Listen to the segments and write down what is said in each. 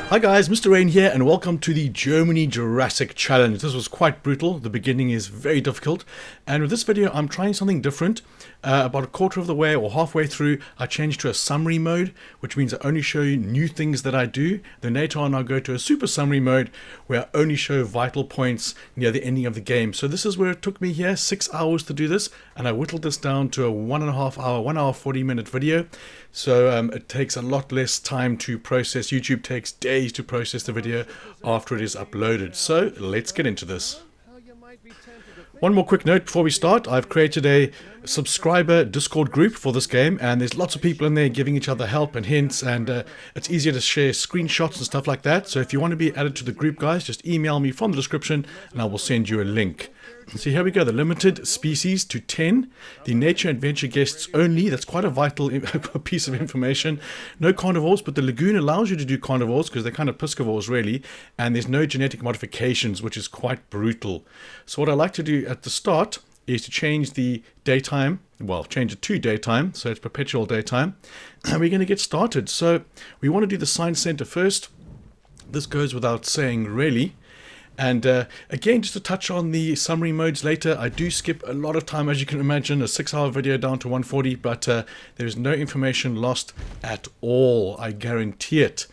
Hi guys, Mr. Rain here and welcome to the Germany Jurassic Challenge. This was quite brutal, the beginning is very difficult, and with this video I'm trying something different. About a quarter of the way or halfway through I changed to a summary mode, which means I only show you new things that I do. Then later on I'll go to a super summary mode where I only show vital points near the ending of the game. So this is where it took me here 6 hours to do this, and I whittled this down to a 1.5 hour, 1 hour 40-minute video. So it takes a lot less time to process. YouTube takes days to process the video after it is uploaded. So let's get into this. One more quick note before we start. I've created a subscriber Discord group for this game, and there's lots of people in there giving each other help and hints, and it's easier to share screenshots and stuff like that. So if you want to be added to the group, guys, just email me from the description and I will send you a link. So here we go, the limited species to 10, the nature adventure guests only. That's quite a vital piece of information. No carnivores, but the lagoon allows you to do carnivores because they're kind of piscivores really, and there's no genetic modifications, which is quite brutal. So what I like to do at the start is to change the daytime, well, change it to daytime, so it's perpetual daytime, and we're going to get started. So we want to do the science center first. This goes without saying really. And again, just to touch on the summary modes later, I do skip a lot of time, as you can imagine, a 6-hour video down to 140, but there's no information lost at all, I guarantee it.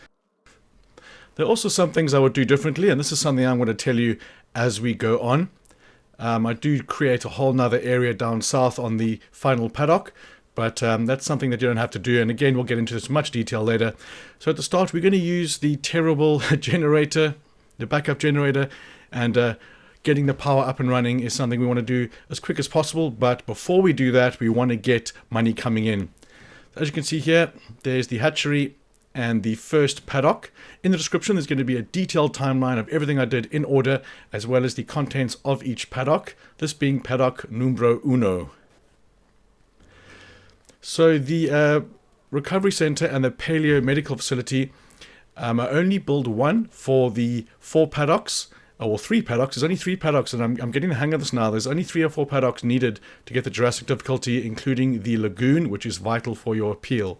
There are also some things I would do differently, and this is something I'm going to tell you as we go on. I do create a whole nother area down south on the final paddock, but that's something that you don't have to do, and again, we'll get into this in much detail later. So at the start, we're going to use the terrible generator, the backup generator, and getting the power up and running is something we want to do as quick as possible. But before we do that, we want to get money coming in. As you can see here, there's the hatchery and the first paddock. In the description, there's going to be a detailed timeline of everything I did in order, as well as the contents of each paddock, this being paddock numero uno. So the recovery center and the paleo medical facility, I only build one for the 4 paddocks, or 3 paddocks. There's only 3 paddocks, and I'm getting the hang of this now. There's only 3 or 4 paddocks needed to get the Jurassic difficulty, including the lagoon, which is vital for your appeal.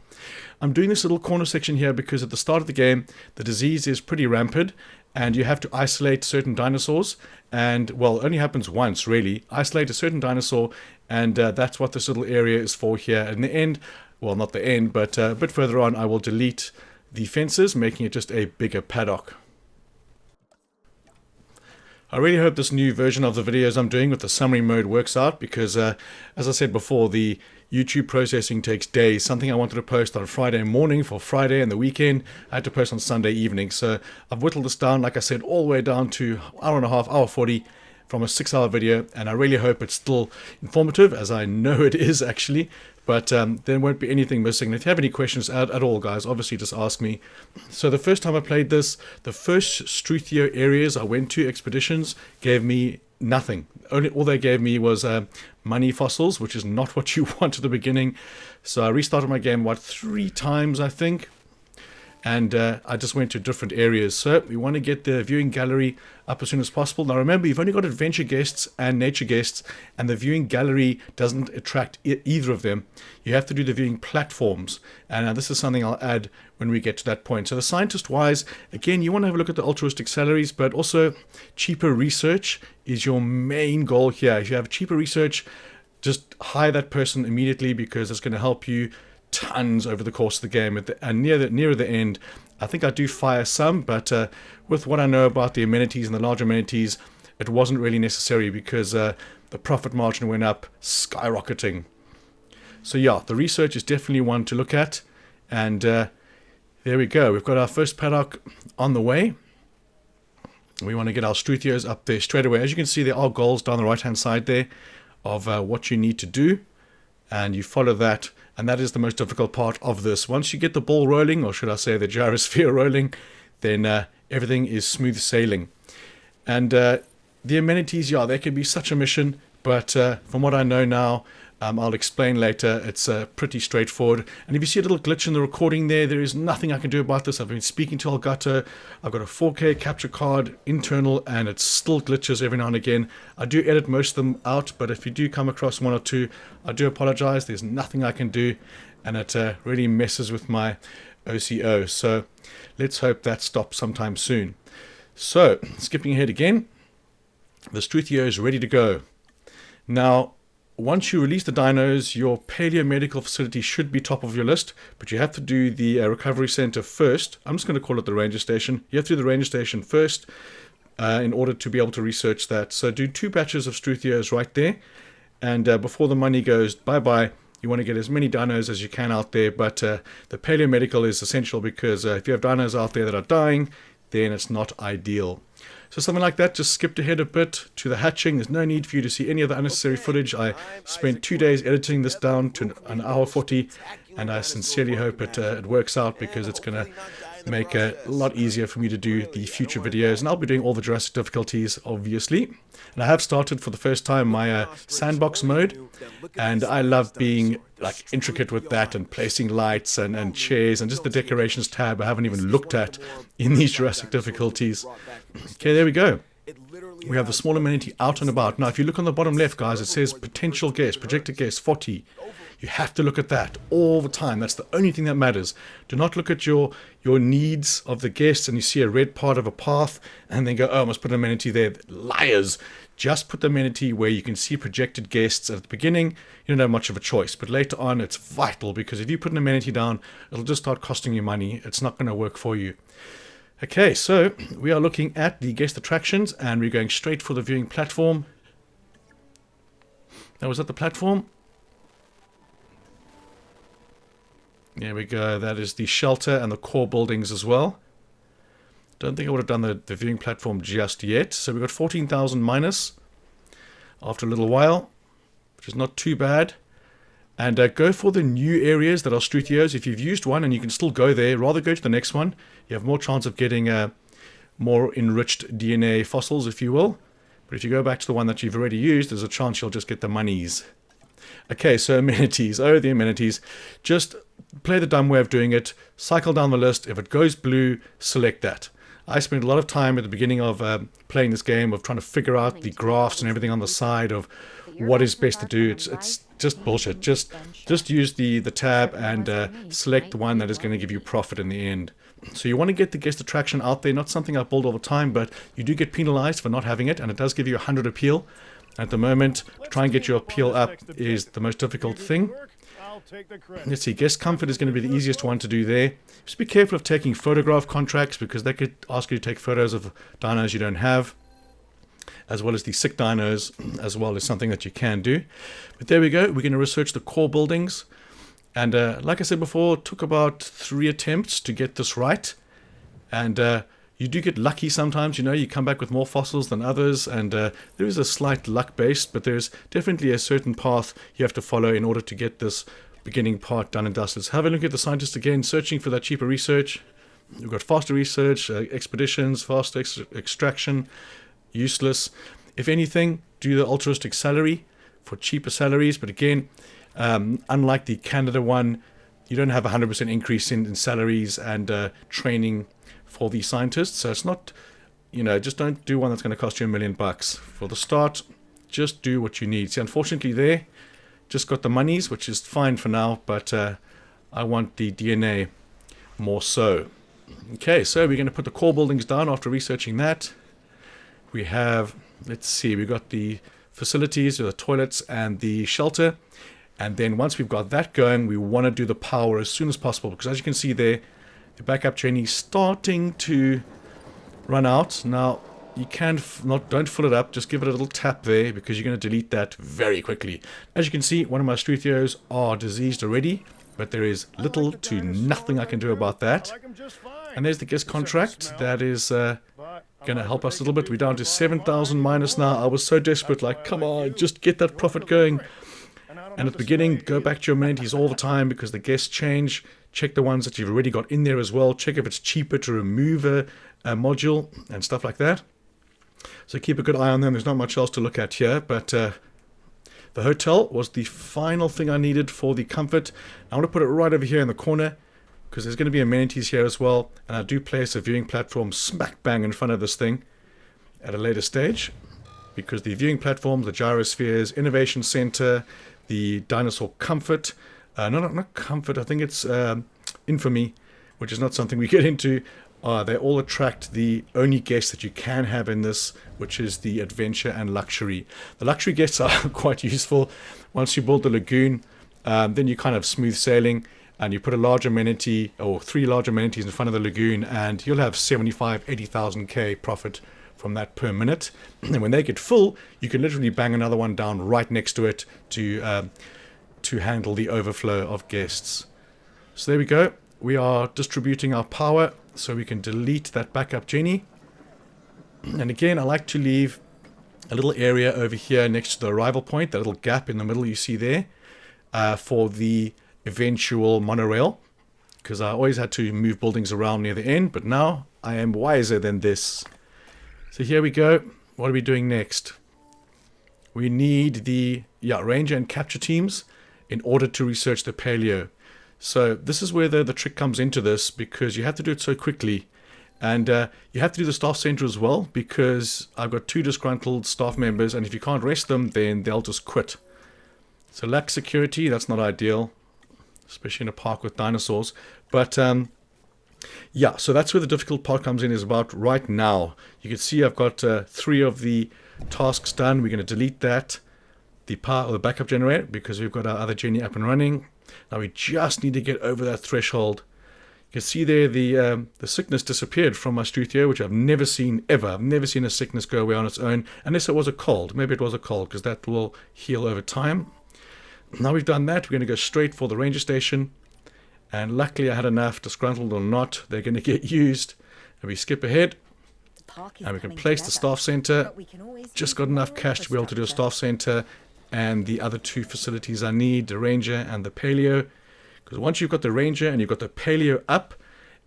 I'm doing this little corner section here because at the start of the game, the disease is pretty rampant, and you have to isolate certain dinosaurs, and, well, it only happens once, really. Isolate a certain dinosaur, and that's what this little area is for here. In the end, well, not the end, but a bit further on, I will delete the fences, making it just a bigger paddock. I really hope this new version of the videos I'm doing with the summary mode works out, because as I said before, the YouTube processing takes days. Something I wanted to post on Friday morning for Friday and the weekend, I had to post on Sunday evening. So I've whittled this down, like I said, all the way down to hour and a half, hour 40 from a 6-hour video, and I really hope it's still informative, as I know it is actually. But there won't be anything missing. If you have any questions at all, guys, obviously just ask me. So the first time I played this, the first Struthio areas I went to, expeditions, gave me nothing. All they gave me was money fossils, which is not what you want at the beginning. So I restarted my game, 3 times, I think. And I just went to different areas. So we want to get the viewing gallery up as soon as possible. Now remember, you've only got adventure guests and nature guests, and the viewing gallery doesn't attract either of them. You have to do the viewing platforms, and this is something I'll add when we get to that point. So the scientist-wise, again, you want to have a look at the altruistic salaries, but also cheaper research is your main goal here. If you have cheaper research, just hire that person immediately, because it's going to help you tons over the course of the game. And nearer the end, I think I do fire some, but with what I know about the amenities and the large amenities, it wasn't really necessary, because the profit margin went up skyrocketing. So yeah, the research is definitely one to look at, and there we go. We've got our first paddock on the way. We want to get our Struthios up there straight away. As you can see, there are goals down the right hand side there of what you need to do, and you follow that. And that is the most difficult part of this. Once you get the ball rolling, or should I say the gyrosphere rolling, then everything is smooth sailing. And the amenities, yeah, they can be such a mission, but from what I know now, I'll explain later. It's pretty straightforward. And if you see a little glitch in the recording there is nothing I can do about this. I've been speaking to Elgato. I've got a 4K capture card internal, and it still glitches every now and again. I do edit most of them out, but if you do come across one or two, I do apologize. There's nothing I can do, and it really messes with my OCO. So let's hope that stops sometime soon. So skipping ahead again, the Struthio is ready to go. Now, once you release the dinos, your paleomedical facility should be top of your list, but you have to do the recovery center first. I'm just going to call it the ranger station. You have to do the ranger station first in order to be able to research that. So do 2 batches of Struthios right there, and before the money goes bye-bye, you want to get as many dinos as you can out there, but the paleomedical is essential because if you have dinos out there that are dying, then it's not ideal. So something like that, just skipped ahead a bit to the hatching. There's no need for you to see any of the unnecessary footage. I spent 2 days editing this down to an hour 40, and I sincerely hope it works out, because it's going to make it a lot easier for me to do the future videos. And I'll be doing all the Jurassic difficulties, obviously. And I have started for the first time my sandbox mode, and I love being like intricate with that and placing lights and chairs and just the decorations tab I haven't even looked at in these Jurassic difficulties. Okay, there we go. We have the small amenity out and about. Now, if you look on the bottom left, guys, it says potential guest, projected guest 40. You have to look at that all the time. That's the only thing that matters. Do not look at your needs of the guests and you see a red part of a path and then go, oh, I must put an amenity there. Liars. Just put the amenity where you can see projected guests. At the beginning, you don't have much of a choice, but later on it's vital, because if you put an amenity down, it'll just start costing you money. It's not going to work for you. Okay, so we are looking at the guest attractions, and we're going straight for the viewing platform. Now, was that the platform? There we go. That is the shelter and the core buildings as well. Don't think I would have done the viewing platform just yet. So we've got 14,000 minus after a little while, which is not too bad. And go for the new areas that are Struthios. If you've used one and you can still go there, rather go to the next one. You have more chance of getting more enriched DNA fossils, if you will. But if you go back to the one that you've already used, there's a chance you'll just get the monies. Okay, so amenities. Oh, the amenities. Just play the dumb way of doing it. Cycle down the list. If it goes blue, select that. I spent a lot of time at the beginning of playing this game of trying to figure out the graphs and everything on the side of what is best to do. It's just bullshit. Just use the tab and select the one that is going to give you profit in the end. So you want to get the guest attraction out there. Not something I build all the time, but you do get penalized for not having it, and it does give you 100 appeal. At the moment, to try and get your appeal up is the most difficult thing. Let's see, guest comfort is going to be the easiest one to do there. Just be careful of taking photograph contracts, because they could ask you to take photos of dinos you don't have, as well as the sick dinos, as well as something that you can do. But there we go. We're going to research the core buildings. And like I said before, it took about 3 attempts to get this right. And you do get lucky sometimes, you know, you come back with more fossils than others, and there is a slight luck base, but there's definitely a certain path you have to follow in order to get this beginning part done and dusted. Let's have a look at the scientists again, searching for that cheaper research. We've got faster research, expeditions, faster extraction, useless. If anything, do the altruistic salary for cheaper salaries, but again, unlike the Canada one, you don't have a 100% increase in salaries and training for the scientists. So it's not, you know, just don't do one that's going to cost you $1 million. For the start, just do what you need. See, unfortunately there, just got the monies, which is fine for now, but I want the DNA more so. Okay, so we're going to put the core buildings down after researching that. We have, let's see, we've got the facilities, the toilets and the shelter. And then once we've got that going, we want to do the power as soon as possible, because as you can see there, the backup chain is starting to run out. Now, you can don't fill it up, just give it a little tap there, because you're going to delete that very quickly. As you can see, one of my Struthios are diseased already, but there is little to nothing I can do about that. And there's the guest contract. That is going to help us a little bit. We're down to 7,000 minus now. I was so desperate, like, come on, just get that profit going. And at the beginning, go back to your amenities all the time, because the guests change. Check the ones that you've already got in there as well. Check if it's cheaper to remove a module and stuff like that. So keep a good eye on them. There's not much else to look at here, but the The hotel was the final thing I needed for the comfort. I want to put it right over here in the corner because there's going to be amenities here as well. And I do place a viewing platform smack bang in front of this thing at a later stage, because the viewing platforms, the gyrospheres, innovation center, the dinosaur comfort, not comfort, I think it's infamy, which is not something we get into. They all attract the only guests that you can have in this, which is the adventure and luxury. The luxury guests are quite useful. Once you build the lagoon, then you kind of smooth sailing, and you put a large amenity or 3 large amenities in front of the lagoon, and you'll have 75,000-80,000 K profit from that per minute. And when they get full, you can literally bang another one down right next to it to handle the overflow of guests. So there we go. We are distributing our power so we can delete that backup genie. And again, I like to leave a little area over here next to the arrival point, that little gap in the middle you see there, for the eventual monorail, because I always had to move buildings around near the end, but now I am wiser than this. So here we go. What are we doing next? We need the ranger and capture teams in order to research the paleo. So this is where the trick comes into this, because you have to do it so quickly. And you have to do the staff center as well, because I've got 2 disgruntled staff members, and if you can't rest them, then they'll just quit. So lack security, that's not ideal, especially in a park with dinosaurs. But yeah, so that's where the difficult part comes in, is about right now. You can see I've got 3 of the tasks done. We're going to delete that, the power or the backup generator, because we've got our other genie up and running. Now we just need to get over that threshold. You can see there the sickness disappeared from my Struthio, which I've never seen ever. I've never seen a sickness go away on its own, unless it was a cold. Maybe it was a cold, because that will heal over time. Now we've done that, we're going to go straight for the ranger station. And luckily I had enough, disgruntled or not, they're going to get used. And we skip ahead. And we can place the staff center. Just got enough cash to be able to do a staff center and the other 2 facilities I need, the ranger and the paleo. Because once you've got the ranger and you've got the paleo up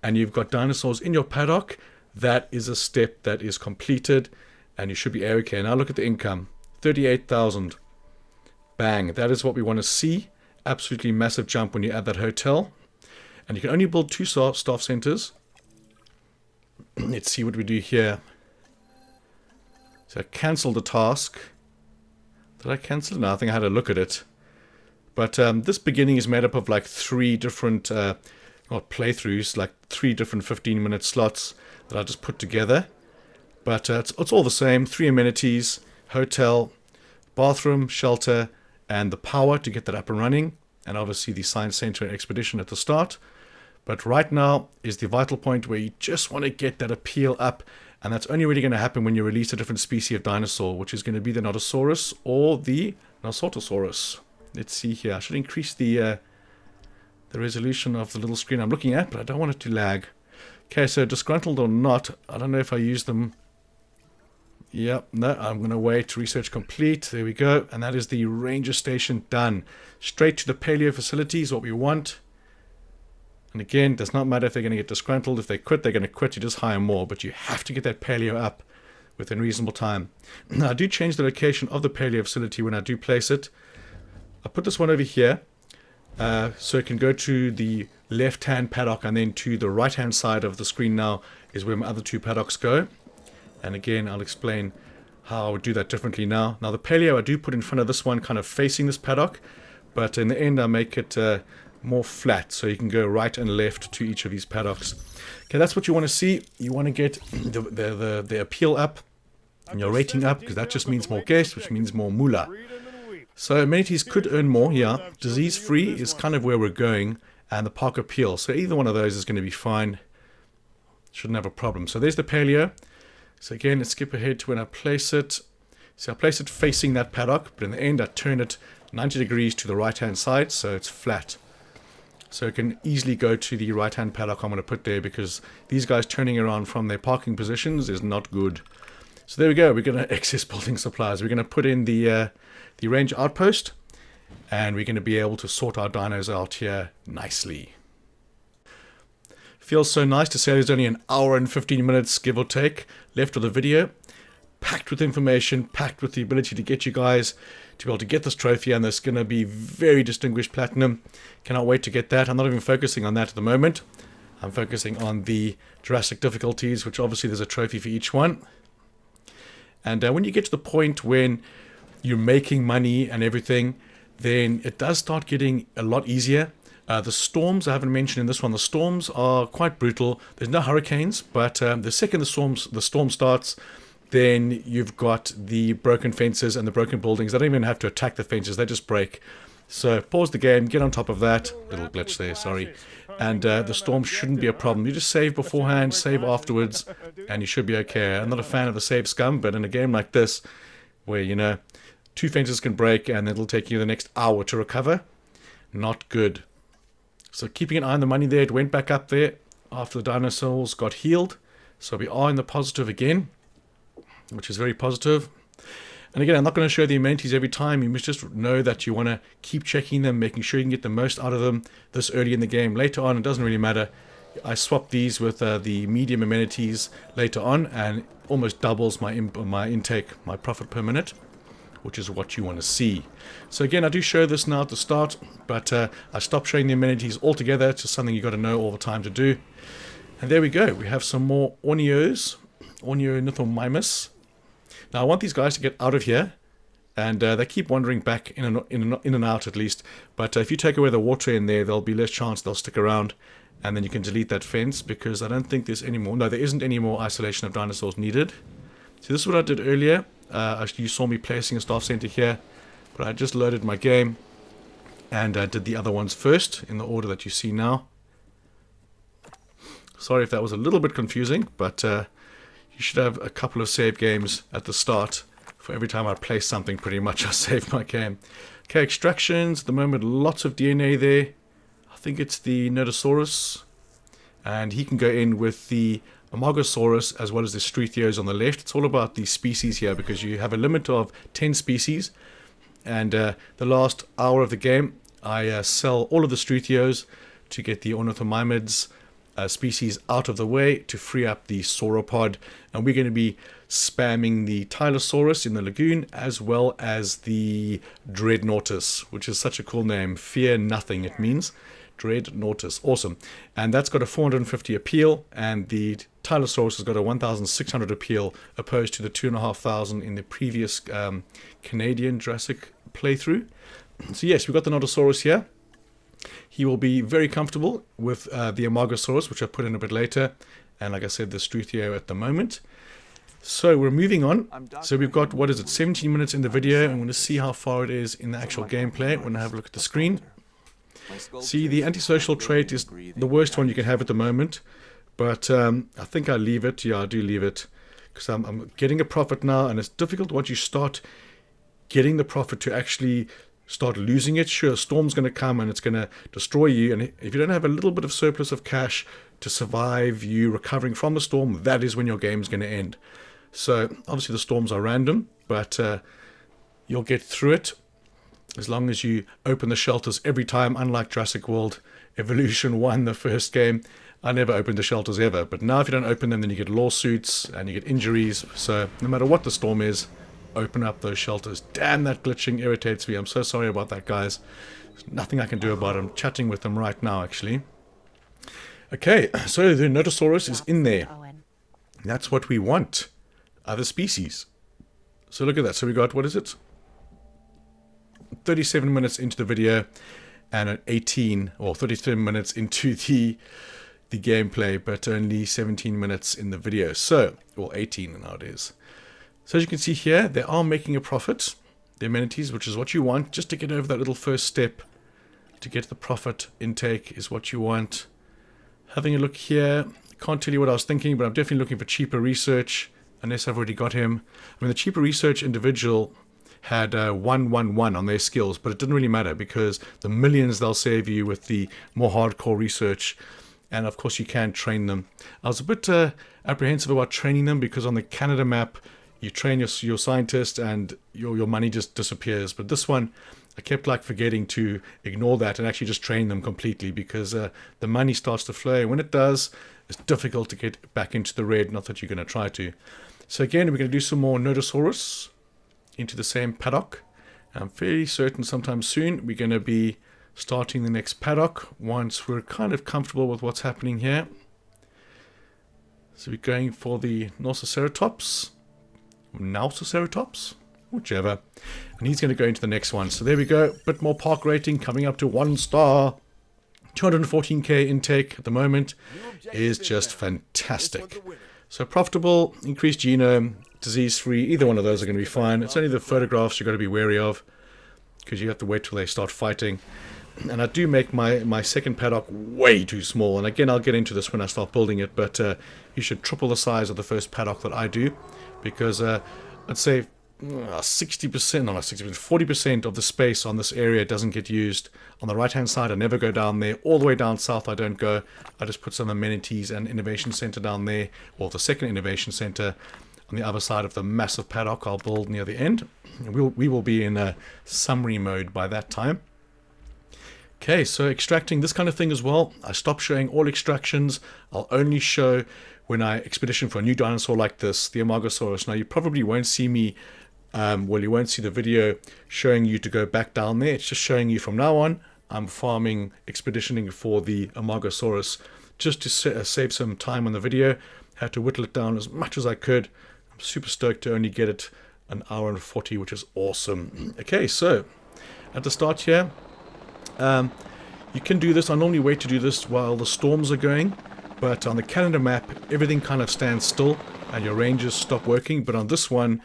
and you've got dinosaurs in your paddock, that is a step that is completed and you should be okay. Now look at the income, 38,000. Bang, that is what we want to see. Absolutely massive jump when you add that hotel. And you can only build 2 staff centers. Let's see what we do here. So I cancelled the task. Did I cancel it? No, I think I had a look at it. But this beginning is made up of like 3 different playthroughs, like 3 different 15-minute slots that I just put together. But it's all the same. 3 amenities, hotel, bathroom, shelter, and the power to get that up and running. And obviously the science center and expedition at the start. But right now is the vital point where you just want to get that appeal up. And that's only really going to happen when you release a different species of dinosaur, which is going to be the NODOSAURUS or the NASUTOCERATOPS. Let's see here. I should increase the resolution of the little screen I'm looking at, but I don't want it to lag. Okay, so disgruntled or not, I don't know if I use them. Yep, no, I'm going to wait. Research complete. There we go. And that is the ranger station done. Straight to the paleo facility is what we want. And again, does not matter if they're going to get disgruntled. If they quit, they're going to quit. You just hire more. But you have to get that paleo up within reasonable time. Now, I do change the location of the paleo facility when I do place it. I put this one over here. So it can go to the left-hand paddock, and then to the right-hand side of the screen now is where my other 2 paddocks go. And again, I'll explain how I would do that differently now. Now, the paleo I do put in front of this one, kind of facing this paddock. But in the end, I make it more flat, so you can go right and left to each of these paddocks. Okay, that's what you want to see. You want to get the appeal up and your rating up, because that just means more guests, which means more moolah. So amenities could earn more here. Disease-free is kind of where we're going, and the park appeal. So either one of those is going to be fine. Shouldn't have a problem. So there's the paleo. So again, let's skip ahead to when I place it. So I place it facing that paddock, but in the end I turn it 90 degrees to the right-hand side, so it's flat. So it can easily go to the right-hand paddock I'm going to put there, because these guys turning around from their parking positions is not good. So there we go. We're going to access building supplies. We're going to put in the range outpost, and we're going to be able to sort our dinos out here nicely. Feels so nice to say there's only an hour and 15 minutes, give or take, left of the video. packed with information, packed with the ability to get you guys to be able to get this trophy, and there's going to be very distinguished platinum. Cannot wait to get that. I'm not even focusing on that at the moment. I'm focusing on the Jurassic difficulties, which obviously there's a trophy for each one. And when you get to the point when you're making money and everything, then it does start getting a lot easier. The storms, I haven't mentioned in this one, the storms are quite brutal. There's no hurricanes, but the second the storm starts, then you've got the broken fences and the broken buildings. They don't even have to attack the fences, they just break. So pause the game, get on top of that. Little glitch there, sorry. And the storm shouldn't be a problem. You just save beforehand, save afterwards, and you should be okay. I'm not a fan of the save scum, but in a game like this, where, you know, 2 fences can break and it'll take you the next hour to recover, not good. So keeping an eye on the money there, it went back up there after the dinosaurs got healed. So we are in the positive again, which is very positive. And again, I'm not going to show the amenities every time. You must just know that you want to keep checking them, making sure you can get the most out of them this early in the game. Later on, it doesn't really matter. I swapped these with the medium amenities later on, and almost doubles my intake, my profit per minute, which is what you want to see. So again, I do show this now at the start, but I stopped showing the amenities altogether. It's just something you got to know all the time to do. And there we go. We have some more Ornithomimimus. Now I want these guys to get out of here, and they keep wandering back in and out at least. But if you take away the water in there, there'll be less chance they'll stick around, and then you can delete that fence, because I don't think there's any more. No, there isn't any more isolation of dinosaurs needed. So this is what I did earlier. You saw me placing a staff center here, but I just loaded my game and did the other ones first in the order that you see now. Sorry if that was a little bit confusing, but you should have a couple of save games at the start. For every time I place something, pretty much I save my game. Okay, extractions. At the moment, lots of DNA there. I think it's the NODOSAURUS, and he can go in with the AMARGASAURUS as well as the STURTHIOMIMUS on the left. It's all about the species here, because you have a limit of 10 species. And the last hour of the game, I sell all of the STURTHIOMIMUS to get the Ornithomimids species out of the way to free up the sauropod. And we're going to be spamming the TYLOSAURUS in the lagoon, as well as the DREADNOUGHTUS, which is such a cool name. Fear nothing, it means. DREADNOUGHTUS, awesome. And that's got a 450 appeal, and the TYLOSAURUS has got a 1,600 appeal, opposed to the 2,500 in the previous Canadian Jurassic playthrough. So yes, we've got the NODOSAURUS here. He will be very comfortable with the AMARGASAURUS, which I put in a bit later, and like I said, the STURTHIOMIMUS at the moment. So we're moving on. So we've got, what is it, 17 minutes in the video. I'm going to see how far it is in the actual gameplay when I have a look at the screen. See, the antisocial trait is the worst one you can have at the moment, but I think I leave it. Yeah, I do leave it, because I'm getting a profit now, and it's difficult once you start getting the profit to actually start losing it. Sure, a storm's going to come and it's going to destroy you, and if you don't have a little bit of surplus of cash to survive you recovering from the storm, that is when your game's going to end. So obviously the storms are random, but you'll get through it as long as you open the shelters every time. Unlike Jurassic World Evolution 1, the first game, I never opened the shelters ever, but now if you don't open them, then you get lawsuits and you get injuries. So no matter what the storm is, open up those shelters. Damn, that glitching irritates me. I'm so sorry about that, guys. There's nothing I can do about it. I'm chatting with them right now, actually. Okay, so the NODOSAURUS is in there. That's what we want. Other species. So look at that. So we got, what is it? 37 minutes into the video, and at 18 or 37 minutes into the gameplay, but only 17 minutes in the video. So, well, 18 now it is. So as you can see here, they are making a profit. The amenities, which is what you want, just to get over that little first step to get the profit intake is what you want. Having a look here, can't tell you what I was thinking, but I'm definitely looking for cheaper research, unless I've already got him. I mean, the cheaper research individual had 111 on their skills, but it didn't really matter, because the millions they'll save you with the more hardcore research. And of course you can train them. I was a bit apprehensive about training them, because on the Canada map you train your scientist and your money just disappears. But this one, I kept like forgetting to ignore that and actually just train them completely, because the money starts to flow. When it does, it's difficult to get back into the red. Not that you're going to try to. So again, we're going to do some more NODOSAURUS into the same paddock. I'm fairly certain sometime soon we're going to be starting the next paddock once we're kind of comfortable with what's happening here. So we're going for the NODOSAURUS, whichever. And he's going to go into the next one. So there we go. Bit more park rating coming up to 1 star. 214k intake at the moment is just fantastic. So profitable, increased genome, disease-free, either one of those are going to be fine. It's only the photographs you've got to be wary of because you have to wait till they start fighting. And I do make my second paddock way too small. And again, I'll get into this when I start building it, but you should triple the size of the first paddock that I do because I'd say 60%, no, not 60%, 40% of the space on this area doesn't get used. On the right hand side, I never go down there. All the way down south, I don't go. I just put some amenities and innovation center down there, or the second innovation center on the other side of the massive paddock I'll build near the end. We will be in a summary mode by that time. Okay, so extracting this kind of thing as well. I stopped showing all extractions. I'll only show when I expedition for a new dinosaur like this, the AMARGASAURUS. Now, you probably won't see me well, you won't see the video showing you to go back down there. It's just showing you from now on. I'm farming, expeditioning for the AMARGASAURUS just to save some time on the video. Had to whittle it down as much as I could. I'm super stoked to only get it an hour and 40, which is awesome. Okay, so at the start here, you can do this. I normally wait to do this while the storms are going, but on the calendar map, everything kind of stands still and your rangers stop working. But on this one,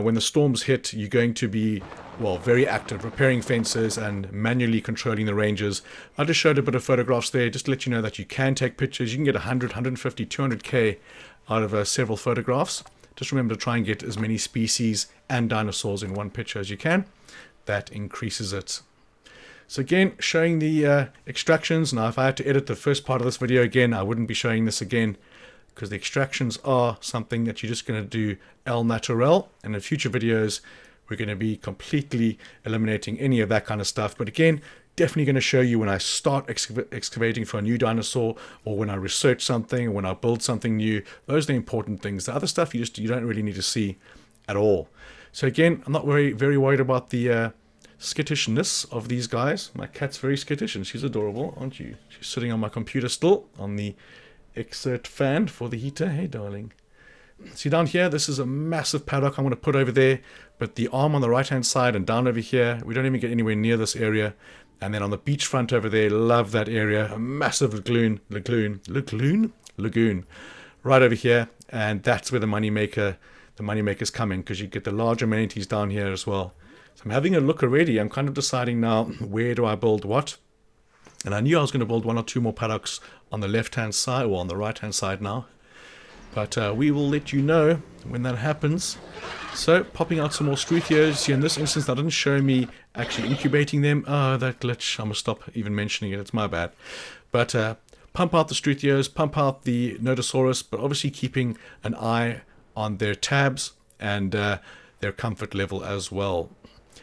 when the storms hit, you're going to be, well, very active, repairing fences and manually controlling the rangers. I just showed a bit of photographs there, just to let you know that you can take pictures. You can get 100, 150, 200k out of several photographs. Just remember to try and get as many species and dinosaurs in one picture as you can. That increases it. So again, showing the extractions. Now, if I had to edit the first part of this video again, I wouldn't be showing this again, because the extractions are something that you're just going to do el naturel, and in future videos we're going to be completely eliminating any of that kind of stuff. But again, definitely going to show you when I start excavating for a new dinosaur, or when I research something, or when I build something new. Those are the important things. The other stuff you don't really need to see at all. So again, I'm not very worried about the skittishness of these guys. My cat's very skittish and she's adorable, aren't you? She's sitting on my computer still on the exert fan for the heater. Hey darling. See down here, this is a massive paddock I'm going to put over there, but the arm on the right hand side and down over here, we don't even get anywhere near this area. And then on the beachfront over there, love that area, a massive lagoon right over here. And that's where the moneymaker's coming, because you get the large amenities down here as well. So I'm having a look already. I'm kind of deciding now, where do I build what? And I knew I was going to build 1 or 2 more paddocks on the left-hand side, or on the right-hand side now. But we will let you know when that happens. So, popping out some more Struthios. In this instance, that didn't show me actually incubating them. Oh, that glitch. I'm going to stop even mentioning it. It's my bad. But pump out the Struthios, pump out the NODOSAURUS, but obviously keeping an eye on their tabs and their comfort level as well.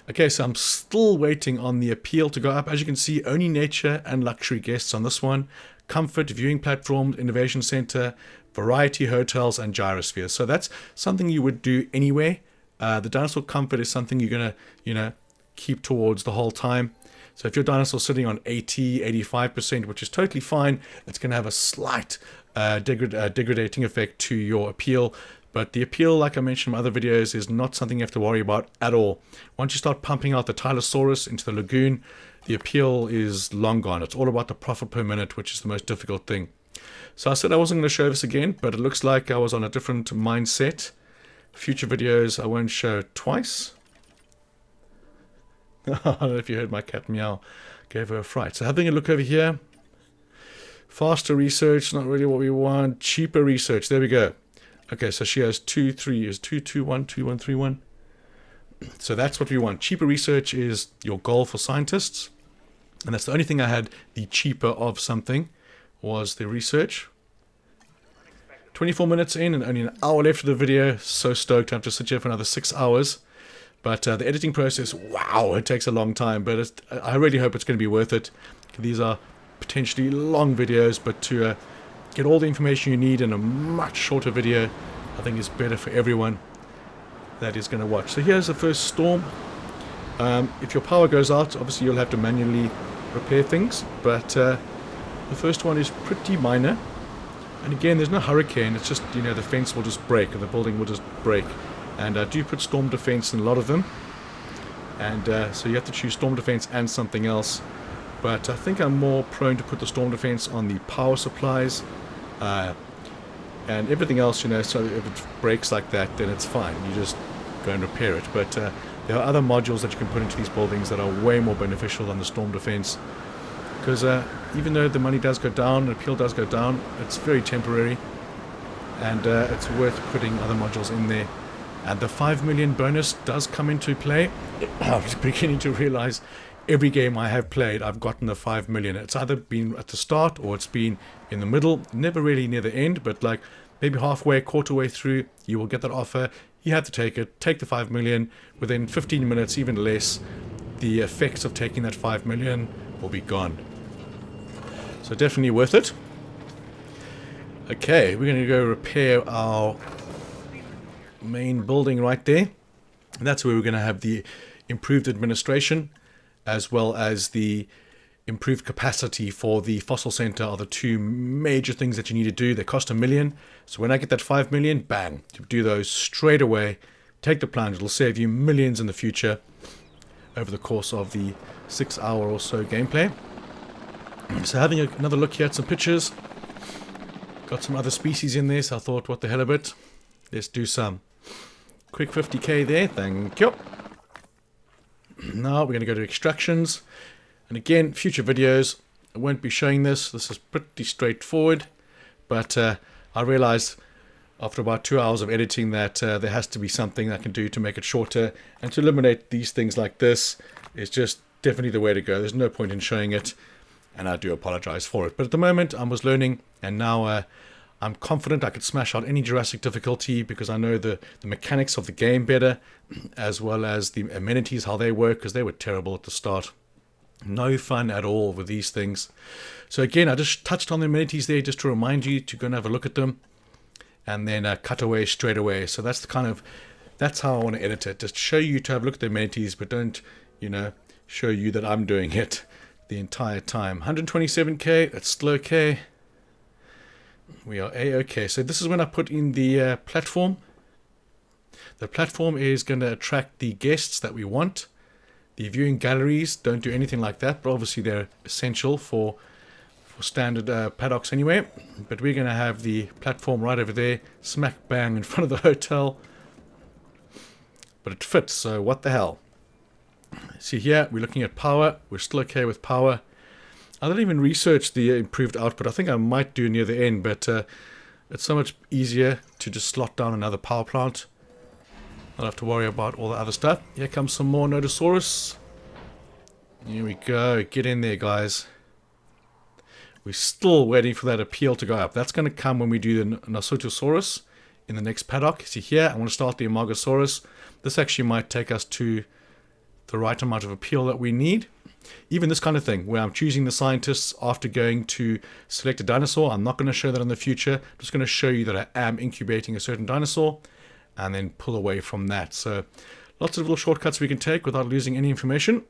Okay, so I'm still waiting on the appeal to go up. As you can see, only nature and luxury guests on this one. Comfort, viewing platforms, innovation center, variety hotels, and gyrospheres. So that's something you would do anyway. The dinosaur comfort is something you're going to, keep towards the whole time. So if your dinosaur's sitting on 80, 85%, which is totally fine, it's going to have a slight degrading effect to your appeal. But the appeal, like I mentioned in other videos, is not something you have to worry about at all. Once you start pumping out the TYLOSAURUS into the lagoon, the appeal is long gone. It's all about the profit per minute, which is the most difficult thing. So I said I wasn't going to show this again, but it looks like I was on a different mindset. Future videos I won't show twice. I don't know if you heard my cat meow. Gave her a fright. So having a look over here. Faster research, not really what we want. Cheaper research, there we go. Okay, so she has 2, 3, is 2, 2, 1, 2, 1, 3, 1. So that's what we want. Cheaper research is your goal for scientists. And that's the only thing I had the cheaper of something was the research. 24 minutes in and only an hour left of the video. So stoked. I have to sit here for another 6 hours. But the editing process, wow, it takes a long time. But I really hope it's going to be worth it. These are potentially long videos, but to get all the information you need in a much shorter video, I think is better for everyone that is going to watch. So here's the first storm. If your power goes out, obviously you'll have to manually repair things, but the first one is pretty minor. And again, there's no hurricane, it's just, you know, the fence will just break, or the building will just break. And I do put storm defense in a lot of them. And so you have to choose storm defense and something else. But I think I'm more prone to put the storm defense on the power supplies. And everything else, you know, so if it breaks like that, then it's fine. You just go and repair it. But there are other modules that you can put into these buildings that are way more beneficial than the storm defense. Because even though the money does go down, the appeal does go down, it's very temporary. And it's worth putting other modules in there. And the 5 million bonus does come into play. I'm beginning to realize every game I have played, I've gotten the 5 million. It's either been at the start or it's been in the middle. Never really near the end, but like maybe halfway, quarter way through, you will get that offer. You have to take it. Take the 5 million. Within 15 minutes, even less, the effects of taking that 5 million will be gone. So definitely worth it. Okay, we're going to go repair our main building right there. And that's where we're going to have the improved administration as well as the improved capacity for the fossil center are the two major things that you need to do. They cost $1 million. So when I get that 5 million, bang, to do those straight away. Take the plunge. It'll save you millions in the future over the course of the 6-hour or so gameplay. So having another look here at some pictures. Got some other species in there, so I thought, what the hell of it. Let's do some. Quick 50k there, thank you. Now we're going to go to extractions. And again, future videos, I won't be showing this. This is pretty straightforward. But I realized after about 2 hours of editing that there has to be something I can do to make it shorter. And to eliminate these things like this is just definitely the way to go. There's no point in showing it. And I do apologize for it. But at the moment, I was learning. And now I'm confident I could smash out any Jurassic difficulty because I know the mechanics of the game better, as well as the amenities, how they work, because they were terrible at the start. No fun at all with these things. So again, I just touched on the amenities there just to remind you to go and have a look at them, and then cut away straight away. So that's that's how I want to edit it. Just show you to have a look at the amenities, but don't, you know, show you that I'm doing it the entire time. 127k, that's still okay. We are A-okay. So this is when I put in the platform. The platform is going to attract the guests that we want. The viewing galleries don't do anything like that, but obviously they're essential for standard paddocks anyway. But we're going to have the platform right over there, smack bang in front of the hotel. But it fits, so what the hell. See here, we're looking at power. We're still okay with power. I didn't even research the improved output. I think I might do near the end, but it's so much easier to just slot down another power plant. I'll have to worry about all the other stuff. Here comes some more NODOSAURUS. Here we go. Get in there, guys. We're still waiting for that appeal to go up. That's going to come when we do the NASUTOCERATOPS in the next paddock. See here, I want to start the AMARGASAURUS. This actually might take us to the right amount of appeal that we need. Even this kind of thing, where I'm choosing the scientists after going to select a dinosaur. I'm not going to show that in the future. I'm just going to show you that I am incubating a certain dinosaur and then pull away from that. So lots of little shortcuts we can take without losing any information.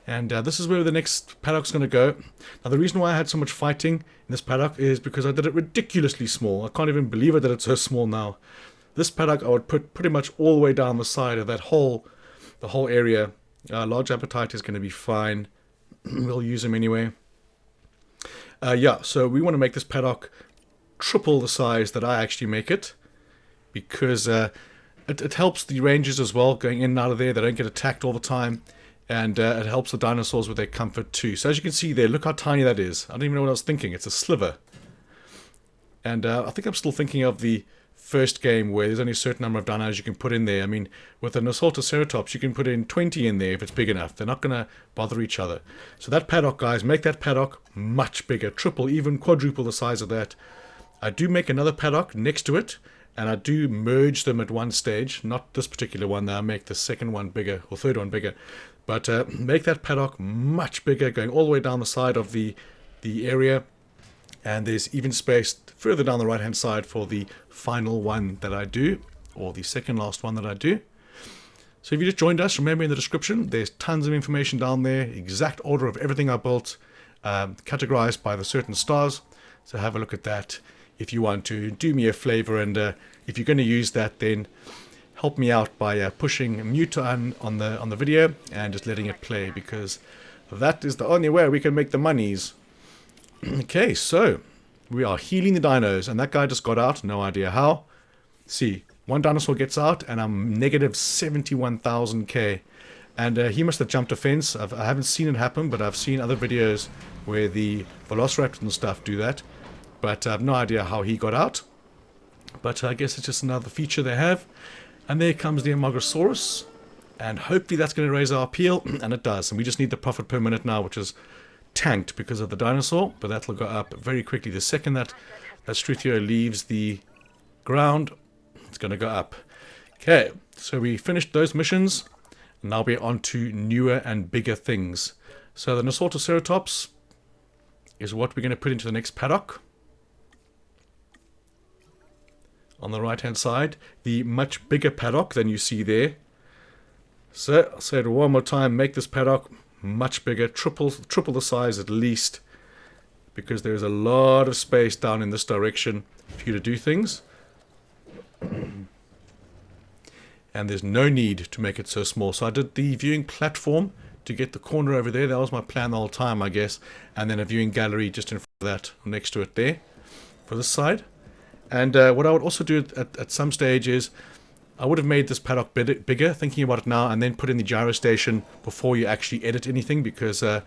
And this is where the next paddock's going to go. Now the reason why I had so much fighting in this paddock is because I did it ridiculously small. I can't even believe it that it's so small now. This paddock I would put pretty much all the way down the side of that the whole area. Large appetite is going to be fine. We'll use them anyway. Yeah, so we want to make this paddock triple the size that I actually make it, because it helps the rangers as well going in and out of there. They don't get attacked all the time, and it helps the dinosaurs with their comfort too. So as you can see there, look how tiny that is. I don't even know what I was thinking. It's a sliver. And I think I'm still thinking of the first game where there's only a certain number of dinos you can put in there. I mean, with the NASUTOCERATOPS, you can put in 20 in there if it's big enough. They're not going to bother each other. So that paddock, guys, make that paddock much bigger. Triple, even quadruple the size of that. I do make another paddock next to it, and I do merge them at one stage. Not this particular one, though. I make the second one bigger, or third one bigger. But make that paddock much bigger, going all the way down the side of the area. And there's even space further down the right hand side for the final one that I do, or the second last one that I do. So if you just joined us, remember in the description there's tons of information down there, exact order of everything I built, categorized by the certain stars. So have a look at that if you want to do me a favor, and if you're going to use that, then help me out by pushing mute on the video and just letting it play, because that is the only way we can make the monies. Okay, so we are healing the dinos, and that guy just got out, no idea how. See, one dinosaur gets out and I'm negative 71,000k, and he must have jumped a fence. I haven't seen it happen, but I've seen other videos where the velociraptors and stuff do that, but I have no idea how he got out. But I guess it's just another feature they have. And there comes the AMARGASAURUS, and hopefully that's going to raise our appeal, and it does. And we just need the profit per minute now, which is tanked because of the dinosaur, but that'll go up very quickly. The second that Struthio leaves the ground, it's going to go up. Okay, so we finished those missions. Now we're on to newer and bigger things. So the NASUTOCERATOPS is what we're going to put into the next paddock. On the right hand side, the much bigger paddock than you see there. So I'll say it one more time, make this paddock much bigger, triple the size at least, because there's a lot of space down in this direction for you to do things. And there's no need to make it so small. So I did the viewing platform to get the corner over there. That was my plan the whole time, I guess. And then a viewing gallery just in front of that, next to it there, for this side. And what I would also do at some stage is I would have made this paddock bigger, thinking about it now, and then put in the gyro station before you actually edit anything, because the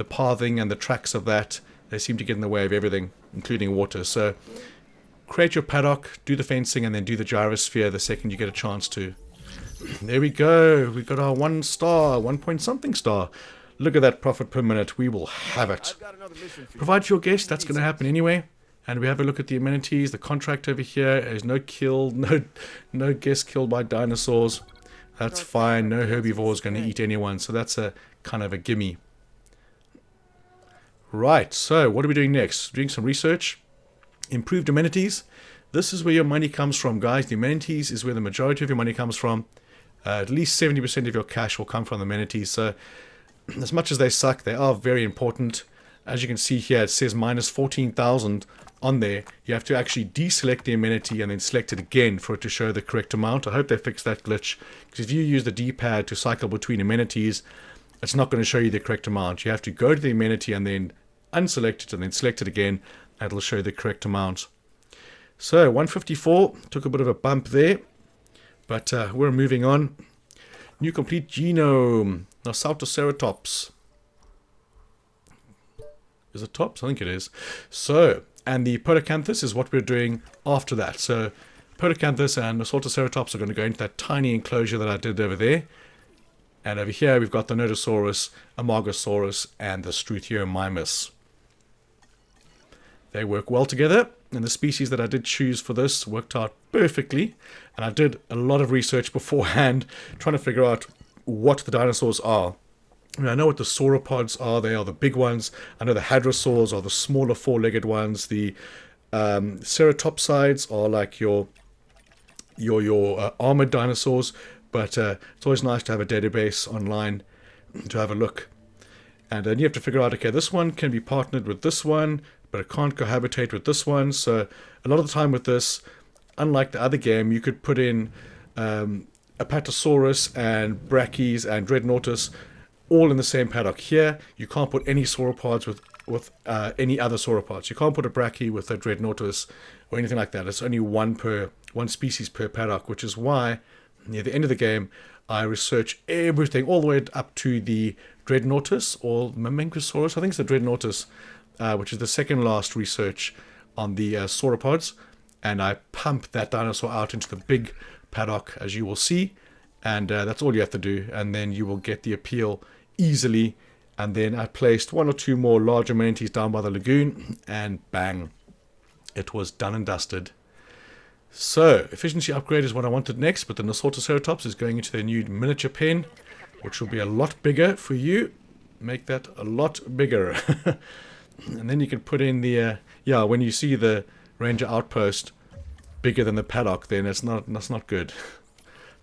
pathing and the tracks of that, they seem to get in the way of everything, including water. So create your paddock, do the fencing, and then do the gyrosphere the second you get a chance to. There we go. We've got our 1 star, 1 point something star. Look at that profit per minute. We will have it. Provide for your guest. That's going to happen anyway. And we have a look at the amenities. The contract over here is no guest killed by dinosaurs. That's fine. No herbivores going to eat anyone. So that's a kind of a gimme. Right. So what are we doing next? Doing some research. Improved amenities. This is where your money comes from, guys. The amenities is where the majority of your money comes from. At least 70% of your cash will come from the amenities. So as much as they suck, they are very important. As you can see here, it says minus 14,000 on there. You have to actually deselect the amenity and then select it again for it to show the correct amount. I hope they fix that glitch, because if you use the D-pad to cycle between amenities, it's not going to show you the correct amount. You have to go to the amenity and then unselect it and then select it again, and it'll show the correct amount. So 154, took a bit of a bump there, but we're moving on. New complete genome, NASUTOCERATOPS. Is it tops? I think it is. So, and the POLACANTHUS is what we're doing after that. So POLACANTHUS and NASUTOCERATOPS are going to go into that tiny enclosure that I did over there. And over here we've got the NODOSAURUS, AMARGASAURUS, and the STURTHIOMIMUS. They work well together, and the species that I did choose for this worked out perfectly. And I did a lot of research beforehand, trying to figure out what the dinosaurs are. I know what the sauropods are. They are the big ones. I know the hadrosaurs are the smaller four-legged ones. The ceratopsides are like your armored dinosaurs. But it's always nice to have a database online to have a look. And then you have to figure out, okay, this one can be partnered with this one, but it can't cohabitate with this one. So a lot of the time with this, unlike the other game, you could put in Apatosaurus and Brachys and Dreadnoughtus all in the same paddock. Here, you can't put any sauropods with any other sauropods. You can't put a Brachy with a Dreadnoughtus or anything like that. It's only one species per paddock, which is why near the end of the game, I research everything all the way up to the Dreadnoughtus or AMARGASAURUS. I think it's the Dreadnoughtus, which is the second last research on the sauropods. And I pump that dinosaur out into the big paddock, as you will see. And that's all you have to do. And then you will get the appeal easily. And then I placed 1 or 2 more large amenities down by the lagoon. And bang, it was done and dusted. So, efficiency upgrade is what I wanted next, but the NASUTOCERATOPS is going into their new miniature pen, which will be a lot bigger for you. Make that a lot bigger. And then you can put in the yeah, when you see the Ranger outpost bigger than the paddock, then that's not good.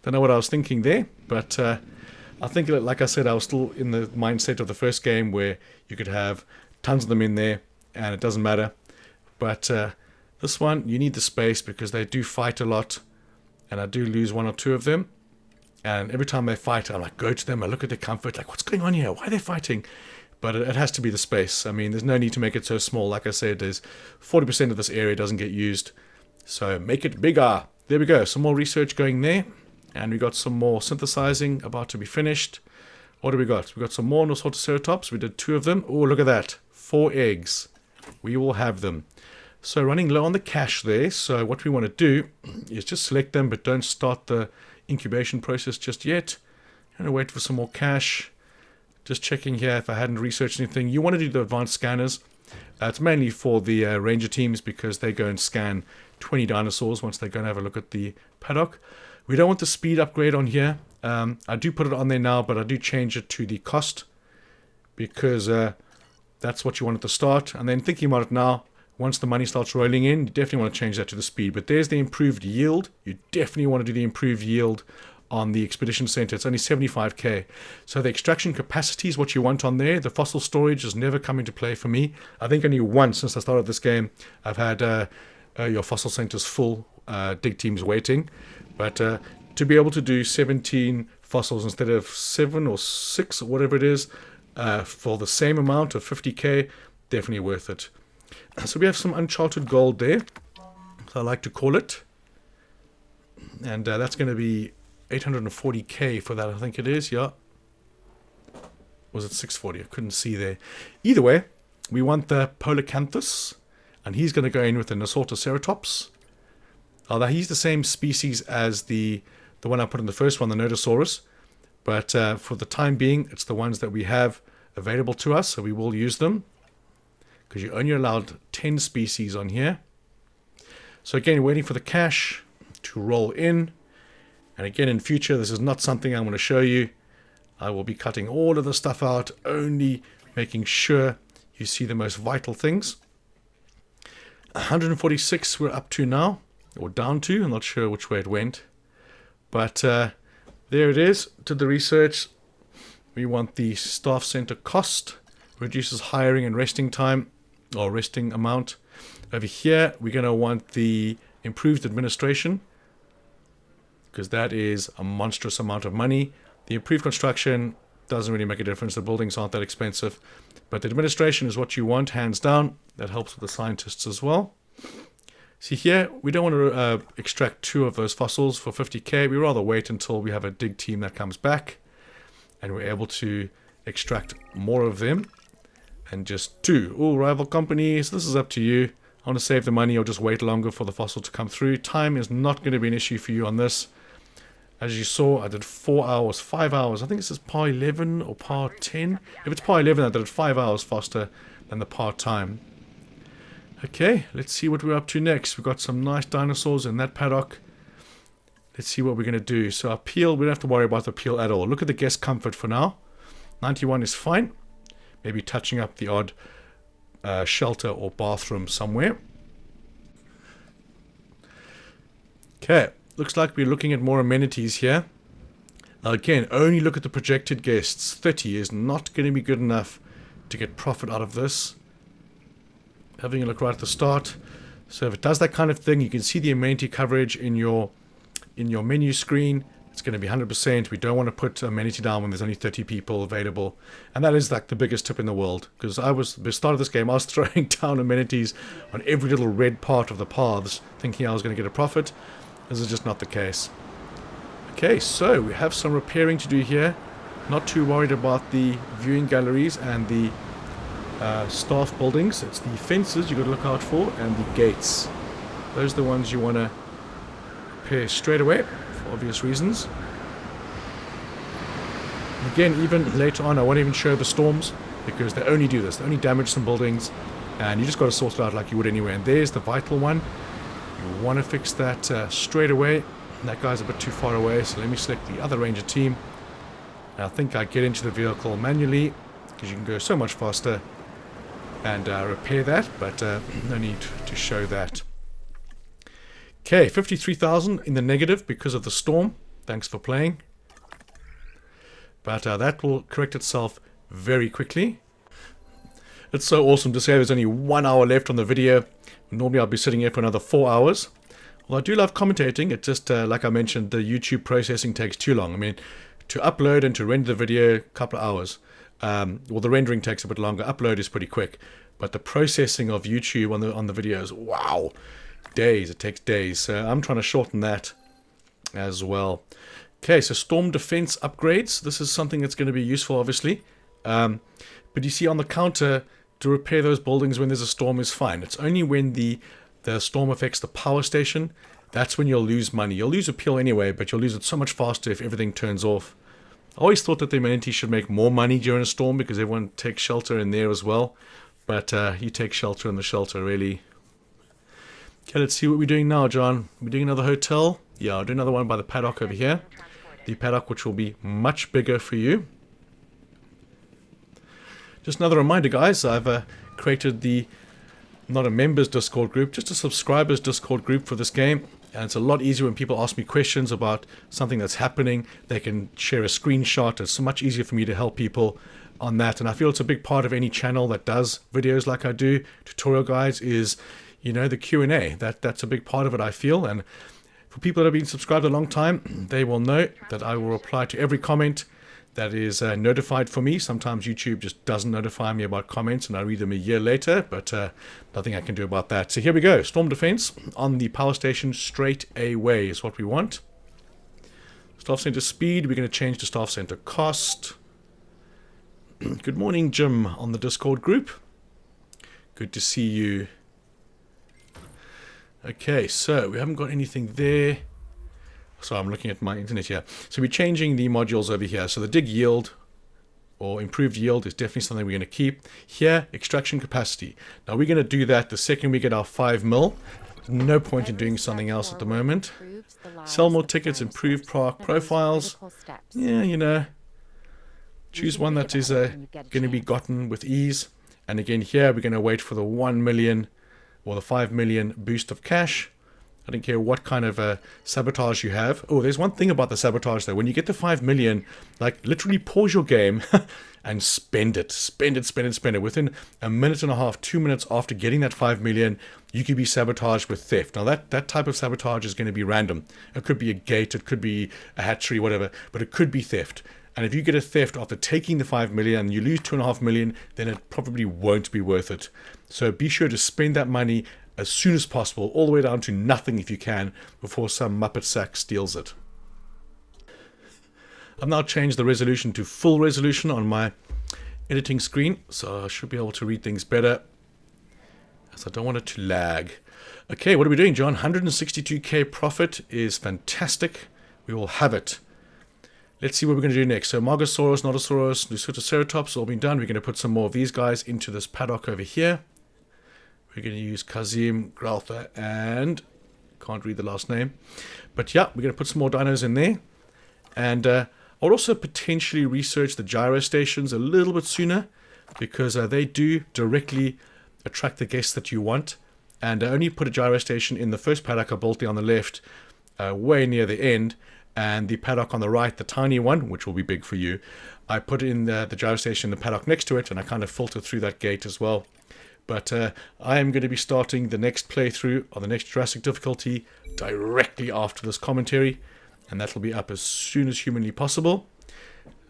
Don't know what I was thinking there, but I think, like I said, I was still in the mindset of the first game where you could have tons of them in there and it doesn't matter. But this one, you need the space because they do fight a lot, and I do lose one or two of them. And every time they fight, I like go to them, I look at their comfort, like what's going on here? Why are they fighting? But it has to be the space. I mean, there's no need to make it so small. Like I said, there's 40% of this area doesn't get used, so make it bigger. There we go. Some more research going there. And we got some more synthesizing about to be finished. What do we got? We got some more NODOSAURUS. We did 2 of them. Oh, look at that. 4 eggs. We will have them. So running low on the cash there. So what we want to do is just select them, but don't start the incubation process just yet. I'm going to wait for some more cash. Just checking here if I hadn't researched anything. You want to do the advanced scanners. It's mainly for the ranger teams because they go and scan 20 dinosaurs once they go and have a look at the paddock. We don't want the speed upgrade on here. I do put it on there now, but I do change it to the cost because that's what you want at the start. And then thinking about it now, once the money starts rolling in, you definitely want to change that to the speed. But there's the improved yield. You definitely want to do the improved yield on the expedition center. It's only 75k. So the extraction capacity is what you want on there. The fossil storage has never come into play for me. I think only once since I started this game I've had your fossil centers full, dig teams waiting. But to be able to do 17 fossils instead of 7 or 6 or whatever it is for the same amount of 50k, definitely worth it. So we have some uncharted gold there, so I like to call it. And that's going to be 840k for that, I think it is, yeah. Was it 640? I couldn't see there. Either way, we want the POLACANTHUS, and he's going to go in with the NASUTOCERATOPS. Although he's the same species as the one I put in the first one, the NODOSAURUS. But for the time being, it's the ones that we have available to us, so we will use them. Because you're only allowed 10 species on here. So again, waiting for the cash to roll in. And again, in future, this is not something I'm going to show you. I will be cutting all of the stuff out, only making sure you see the most vital things. 146 we're up to now. Or down to, I'm not sure which way it went. But there it is. To the research, we want the staff center cost. Reduces hiring and resting time, or resting amount. Over here, we're going to want the improved administration, because that is a monstrous amount of money. The improved construction doesn't really make a difference. The buildings aren't that expensive. But the administration is what you want, hands down. That helps with the scientists as well. See here, we don't want to extract 2 of those fossils for 50k. We rather wait until we have a dig team that comes back and we're able to extract more of them. And just 2. Oh, rival companies, this is up to you. I want to save the money or just wait longer for the fossil to come through. Time is not going to be an issue for you on this. As you saw, I did 4 hours, 5 hours. I think this is par 11 or par 10. If it's par 11, I did it 5 hours faster than the par time. Okay, let's see what we're up to next. We've got some nice dinosaurs in that paddock. Let's see what we're going to do. So our peel, we don't have to worry about the peel at all. Look at the guest comfort for now. 91 is fine. Maybe touching up the odd shelter or bathroom somewhere. Okay, looks like we're looking at more amenities here. Now again, only look at the projected guests. 30 is not going to be good enough to get profit out of this. Having a look right at the start. So if it does that kind of thing, you can see the amenity coverage in your menu screen. It's going to be 100%. We don't want to put amenity down when there's only 30 people available. And that is like the biggest tip in the world. Because at the start of this game, I was throwing down amenities on every little red part of the paths, thinking I was going to get a profit. This is just not the case. Okay, so we have some repairing to do here. Not too worried about the viewing galleries and the staff buildings. It's the fences you've got to look out for and the gates. Those are the ones you want to repair straight away for obvious reasons. And again, even later on, I won't even show the storms because they only do this. They only damage some buildings and you just got to sort it out like you would anyway. And there's the vital one. You want to fix that straight away. That guy's a bit too far away, so let me select the other ranger team. And I think I get into the vehicle manually because you can go so much faster. and repair that, but no need to show that. Okay, 53,000 in the negative because of the storm. Thanks for playing. But that will correct itself very quickly. It's so awesome to say there's only 1 hour left on the video. Normally I'll be sitting here for another 4 hours. Well, I do love commentating. It just, like I mentioned, the YouTube processing takes too long. I mean, to upload and to render the video, a couple of hours. Well, the rendering takes a bit longer. Upload is pretty quick. But the processing of YouTube on the videos, wow, days. It takes days. So I'm trying to shorten that as well. Okay, so storm defense upgrades. This is something that's going to be useful, obviously. But you see on the counter, to repair those buildings when there's a storm is fine. It's only when the storm affects the power station, that's when you'll lose money. You'll lose appeal anyway, but you'll lose it so much faster if everything turns off. I always thought that the AMENITY should make more money during a storm because everyone takes shelter in there as well. But you take shelter in the shelter, really. Okay, let's see what we're doing now, John. We're doing another hotel. Yeah, I'll do another one by the paddock over here. The paddock, which will be much bigger for you. Just another reminder, guys, I've created not a members Discord group, just a subscribers Discord group for this game. And it's a lot easier when people ask me questions about something that's happening. They can share a screenshot. It's so much easier for me to help people on that. And I feel it's a big part of any channel that does videos like I do, tutorial guides, is, you know, the Q&A. That's a big part of it, I feel. And for people that have been subscribed a long time, they will know that I will reply to every comment that is notified for me. Sometimes YouTube just doesn't notify me about comments and I read them a year later, but nothing I can do about that. So here we go. Storm defense on the power station straight away is what we want. Staff center speed, we're going to change to staff center cost. Good morning, Jim, on the Discord group. Good to see you. Okay, so we haven't got anything there. So I'm looking at my internet here. So we're changing the modules over here. So the dig yield or improved yield is definitely something we're going to keep. Here, extraction capacity. Now we're going to do that the second we get our 5 mil. There's no point in doing something else at the moment. Sell more tickets, improve profiles. Yeah, you know. Choose one that is going to be gotten with ease. And again here, we're going to wait for the 1 million or the 5 million boost of cash. I don't care what kind of sabotage you have. Oh, there's one thing about the sabotage though. When you get the 5 million, like literally pause your game and spend it. Spend it, spend it, spend it. Within a minute and a half, 2 minutes after getting that 5 million, you could be sabotaged with theft. Now that type of sabotage is going to be random. It could be a gate, it could be a hatchery, whatever, but it could be theft. And if you get a theft after taking the 5 million and you lose 2.5 million, then it probably won't be worth it. So be sure to spend that money as soon as possible, all the way down to nothing if you can, before some Muppet sack steals it. I've now changed the resolution to full resolution on my editing screen, so I should be able to read things better, as I don't want it to lag. Okay, what are we doing, John? 162k profit is fantastic. We will have it. Let's see what we're going to do next. So AMARGASAURUS, NODOSAURUS, NASUTOCERATOPS, all been done. We're going to put some more of these guys into this paddock over here. We're going to use Kazim, Graltha, and can't read the last name. But yeah, we're going to put some more dinos in there. And I'll also potentially research the gyro stations a little bit sooner, because they do directly attract the guests that you want. And I only put a gyro station in the first paddock I built there on the left, way near the end. And the paddock on the right, the tiny one, which will be big for you, I put in the gyro station in the paddock next to it, and I kind of filter through that gate as well. But I am going to be starting the next playthrough on the next Jurassic difficulty directly after this commentary, and that will be up as soon as humanly possible.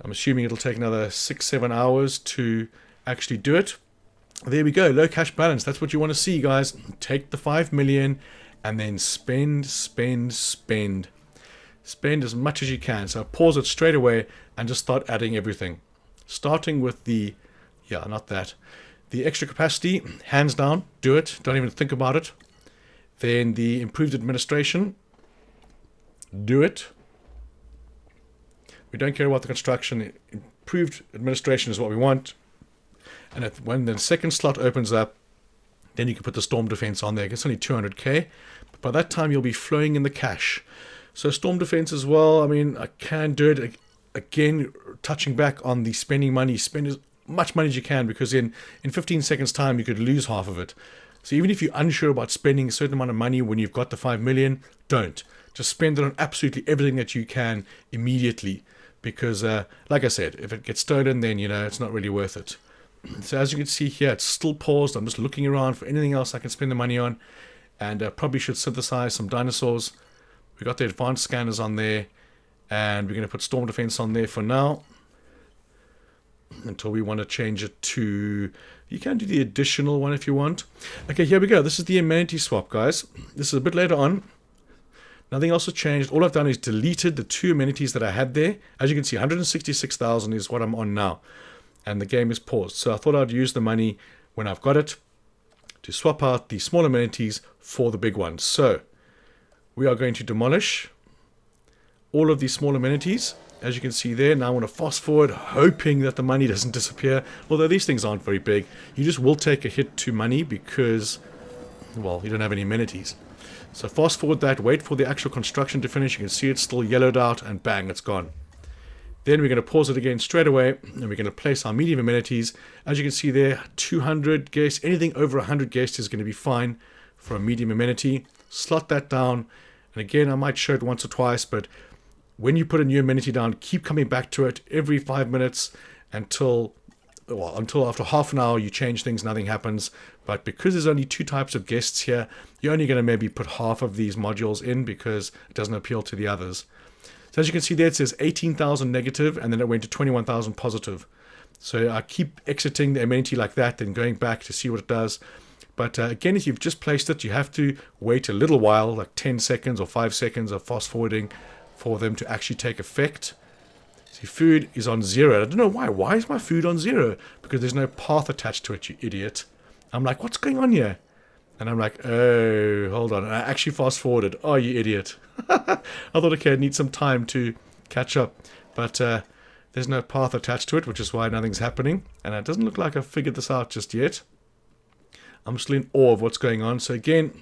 I'm assuming it'll take another 6-7 hours to actually do it. There we go, low cash balance. That's what you want to see, guys. Take the 5 million and then spend, spend, spend. Spend as much as you can. So pause it straight away and just start adding everything. Starting with the, yeah, not that. The extra capacity, hands down, do it. Don't even think about it. Then the improved administration, do it. We don't care about the construction. Improved administration is what we want. And when the second slot opens up, then you can put the storm defense on there. It's only 200k. But by that time, you'll be flowing in the cash. So storm defense as well. I mean, I can do it. Again, touching back on the spending money. Spend as much money as you can, because in 15 seconds time you could lose half of it. So even if you're unsure about spending a certain amount of money when you've got the 5 million, don't. Just spend it on absolutely everything that you can immediately, because like I said, if it gets stolen, then it's not really worth it. So as you can see here, it's still paused. I'm just looking around for anything else I can spend the money on, and probably should synthesize some dinosaurs. We got the advanced scanners on there, and we're going to put storm defense on there for now, until we want to change it to... You can do the additional one if you want. Okay, here we go. This is the amenity swap, guys. This is a bit later on. Nothing else has changed. All I've done is deleted the 2 amenities that I had there. As you can see, 166,000 is what I'm on now. And the game is paused. So I thought I'd use the money when I've got it to swap out the small amenities for the big ones. So we are going to demolish all of these small amenities. As you can see there, now I want to fast forward, hoping that the money doesn't disappear. Although these things aren't very big. You just will take a hit to money because, well, you don't have any amenities. So fast forward that, wait for the actual construction to finish. You can see it's still yellowed out, and bang, it's gone. Then we're going to pause it again straight away, and we're going to place our medium amenities. As you can see there, 200 guests. Anything over 100 guests is going to be fine for a medium amenity. Slot that down. And again, I might show it once or twice, but when you put a new amenity down, keep coming back to it every 5 minutes until after half an hour you change things, nothing happens. But because there's only 2 types of guests here, you're only going to maybe put half of these modules in because it doesn't appeal to the others. So as you can see there, it says 18,000 negative, and then it went to 21,000 positive. So I keep exiting the amenity like that, then going back to see what it does. But again, if you've just placed it, you have to wait a little while, like 10 seconds or 5 seconds of fast forwarding, for them to actually take effect. See, food is on 0. I don't know why. Why is my food on 0? Because there's no path attached to it, you idiot. I'm like, what's going on here? And I'm like, oh, hold on. And I actually fast forwarded. Oh, you idiot. I thought, okay, I need some time to catch up. But there's no path attached to it, which is why nothing's happening. And it doesn't look like I've figured this out just yet. I'm still in awe of what's going on. So again,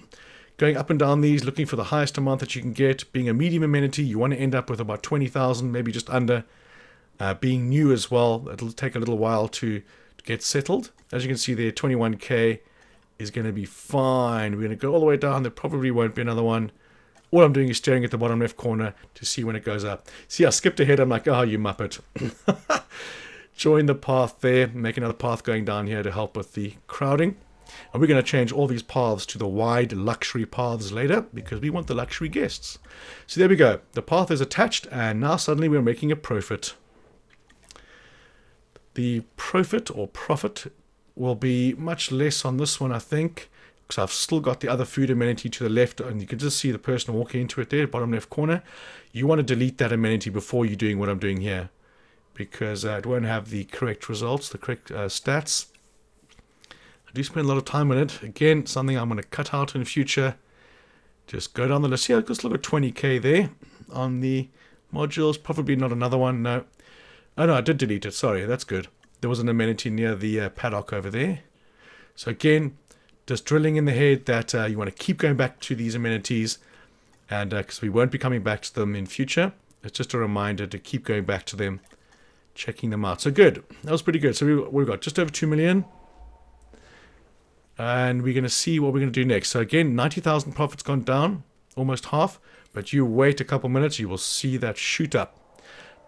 going up and down these, looking for the highest amount that you can get. Being a medium amenity, you want to end up with about 20,000, maybe just under. Being new as well, it'll take a little while to get settled. As you can see there, 21k is going to be fine. We're going to go all the way down. There probably won't be another one. All I'm doing is staring at the bottom left corner to see when it goes up. See, I skipped ahead. I'm like, oh, you muppet. Join the path there. Make another path going down here to help with the crowding. And we're going to change all these paths to the wide luxury paths later, because we want the luxury guests. So there we go. The path is attached, and now suddenly we're making a profit. The profit will be much less on this one, I think, because I've still got the other food amenity to the left, and you can just see the person walking into it there, bottom left corner. You want to delete that amenity before you're doing what I'm doing here, because it won't have the correct results, the correct stats. I do spend a lot of time on it. Again, something I'm going to cut out in the future. Just go down the list. Yeah, just look at 20k there on the modules. Probably not another one, no. Oh no, I did delete it, sorry, that's good. There was an amenity near the paddock over there. So again, just drilling in the head that you want to keep going back to these amenities, and because we won't be coming back to them in future. It's just a reminder to keep going back to them, checking them out. So good, that was pretty good. So we've got just over 2 million. And we're going to see what we're going to do next. So again, 90,000 profits gone down, almost half. But you wait a couple minutes, you will see that shoot up.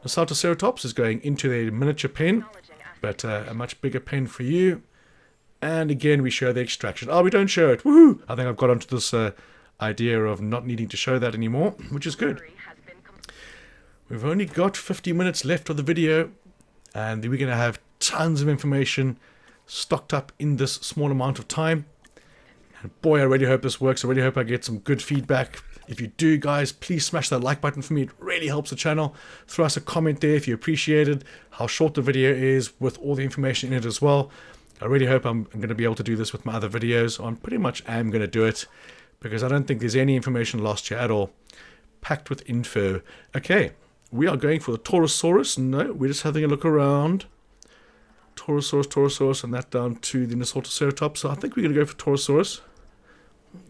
NASUTOCERATOPS is going into their miniature pen, but a much bigger pen for you. And again, we show the extraction. Oh, we don't show it. Woohoo! I think I've got onto this idea of not needing to show that anymore, which is good. We've only got 50 minutes left of the video, and we're going to have tons of information stocked up in this small amount of time. And boy, I really hope this works. I really hope I get some good feedback. If you do, guys, please smash that like button for me. It really helps the channel. Throw us a comment there if you appreciated how short the video is with all the information in it as well. I really hope I'm going to be able to do this with my other videos. I pretty much am going to do it because I don't think there's any information lost here at all. Packed with info. Okay, we are going for the TOROSAURUS. No, we're just having a look around. TOROSAURUS, and that down to the NASUTOCERATOPS. So I think we're going to go for TOROSAURUS.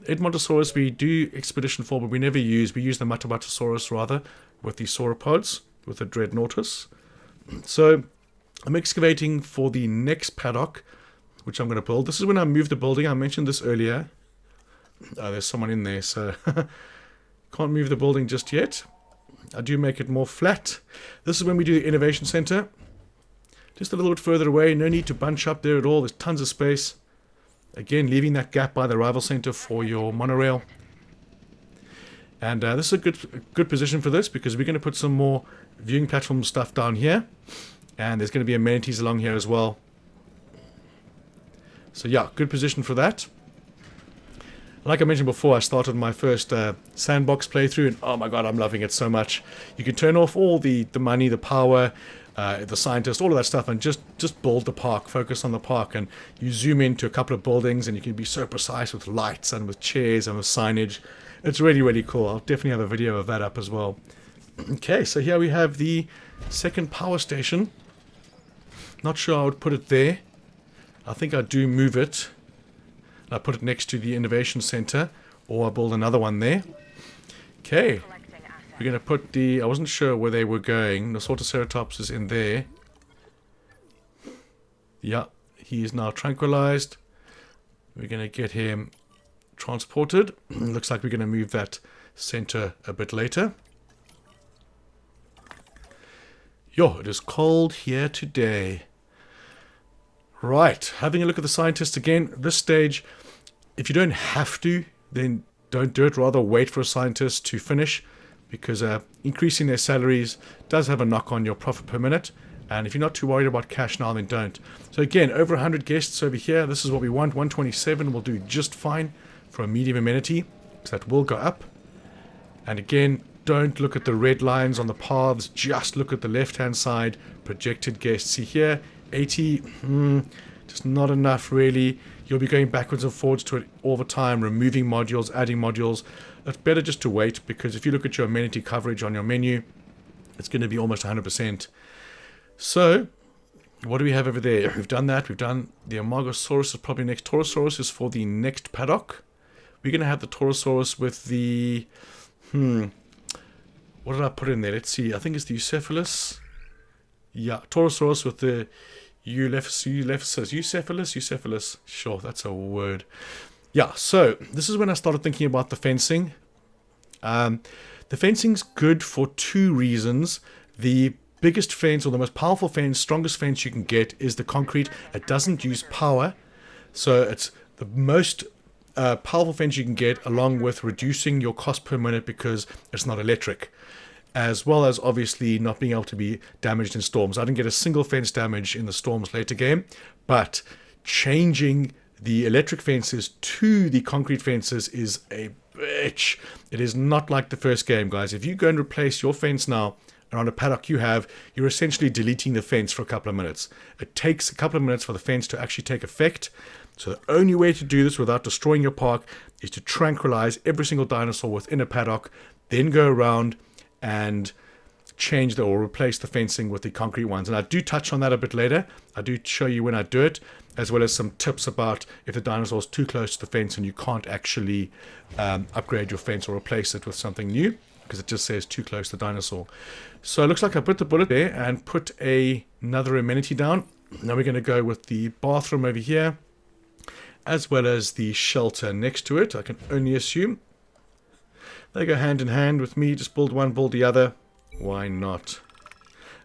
Edmontosaurus we do expedition for, but we never use. We use the MUTTABURRASAURUS rather with the sauropods, with the DREADNOUGHTUS. So I'm excavating for the next paddock, which I'm going to build. This is when I move the building. I mentioned this earlier. Oh, there's someone in there, so can't move the building just yet. I do make it more flat. This is when we do the innovation center. Just a little bit further away. No need to bunch up there at all. There's tons of space. Again, leaving that gap by the arrival center for your monorail. And this is a good position for this, because we're going to put some more viewing platform stuff down here. And there's going to be amenities along here as well. So yeah, good position for that. Like I mentioned before, I started my first sandbox playthrough, and oh my god, I'm loving it so much. You can turn off all the money, the power, the scientist, all of that stuff, and just build the park, focus on the park, and you zoom into a couple of buildings, and you can be so precise with lights and with chairs and with signage. It's really, really cool. I'll definitely have a video of that up as well. Okay, so here we have the second power station. Not sure I would put it there. I think I do move it. I put it next to the innovation center, or I build another one there. Okay, we're going to put the, I wasn't sure where they were going. NASUTOCERATOPS is in there. Yeah, he is now tranquilized. We're going to get him transported. Looks like we're going to move that center a bit later. Yo, it is cold here today. Right, having a look at the scientists again. At this stage, if you don't have to, then don't do it. Rather wait for a scientist to finish, because increasing their salaries does have a knock on your profit per minute. And if you're not too worried about cash now, then don't. So again, over 100 guests over here. This is what we want. 127 will do just fine for a medium amenity, so that will go up. And again, don't look at the red lines on the paths. Just look at the left-hand side. Projected guests. See here, 80, just not enough really. You'll be going backwards and forwards to it all the time, removing modules, adding modules. It's better just to wait, because if you look at your amenity coverage on your menu, it's going to be almost 100%. So, what do we have over there? We've done that. We've done the AMARGASAURUS is probably next. TOROSAURUS is for the next paddock. We're going to have the TOROSAURUS with the... what did I put in there? Let's see. I think it's the Eucephalus. Yeah, TOROSAURUS with the Eucephalus. Sure, that's a word. Yeah, so this is when I started thinking about the fencing. The fencing's good for two reasons. The biggest fence, or the most powerful fence, strongest fence you can get is the concrete. It doesn't use power, so it's the most powerful fence you can get, along with reducing your cost per minute because it's not electric, as well as obviously not being able to be damaged in storms. I didn't get a single fence damage in the storms later game, but changing the electric fences to the concrete fences is a bitch. It is not like the first game, guys. If you go and replace your fence now around a paddock you're essentially deleting the fence for a couple of minutes. It takes a couple of minutes for the fence to actually take effect. So the only way to do this without destroying your park is to tranquilize every single dinosaur within a paddock, then go around and change or replace the fencing with the concrete ones. And I do touch on that a bit later. I do show you when I do it, as well as some tips about if the dinosaur is too close to the fence and you can't actually upgrade your fence or replace it with something new, because it just says too close to the dinosaur. So it looks like I put the bullet there and put another amenity down. Now we're going to go with the bathroom over here, as well as the shelter next to it. I can only assume they go hand in hand with me. Just build one, build the other. Why not?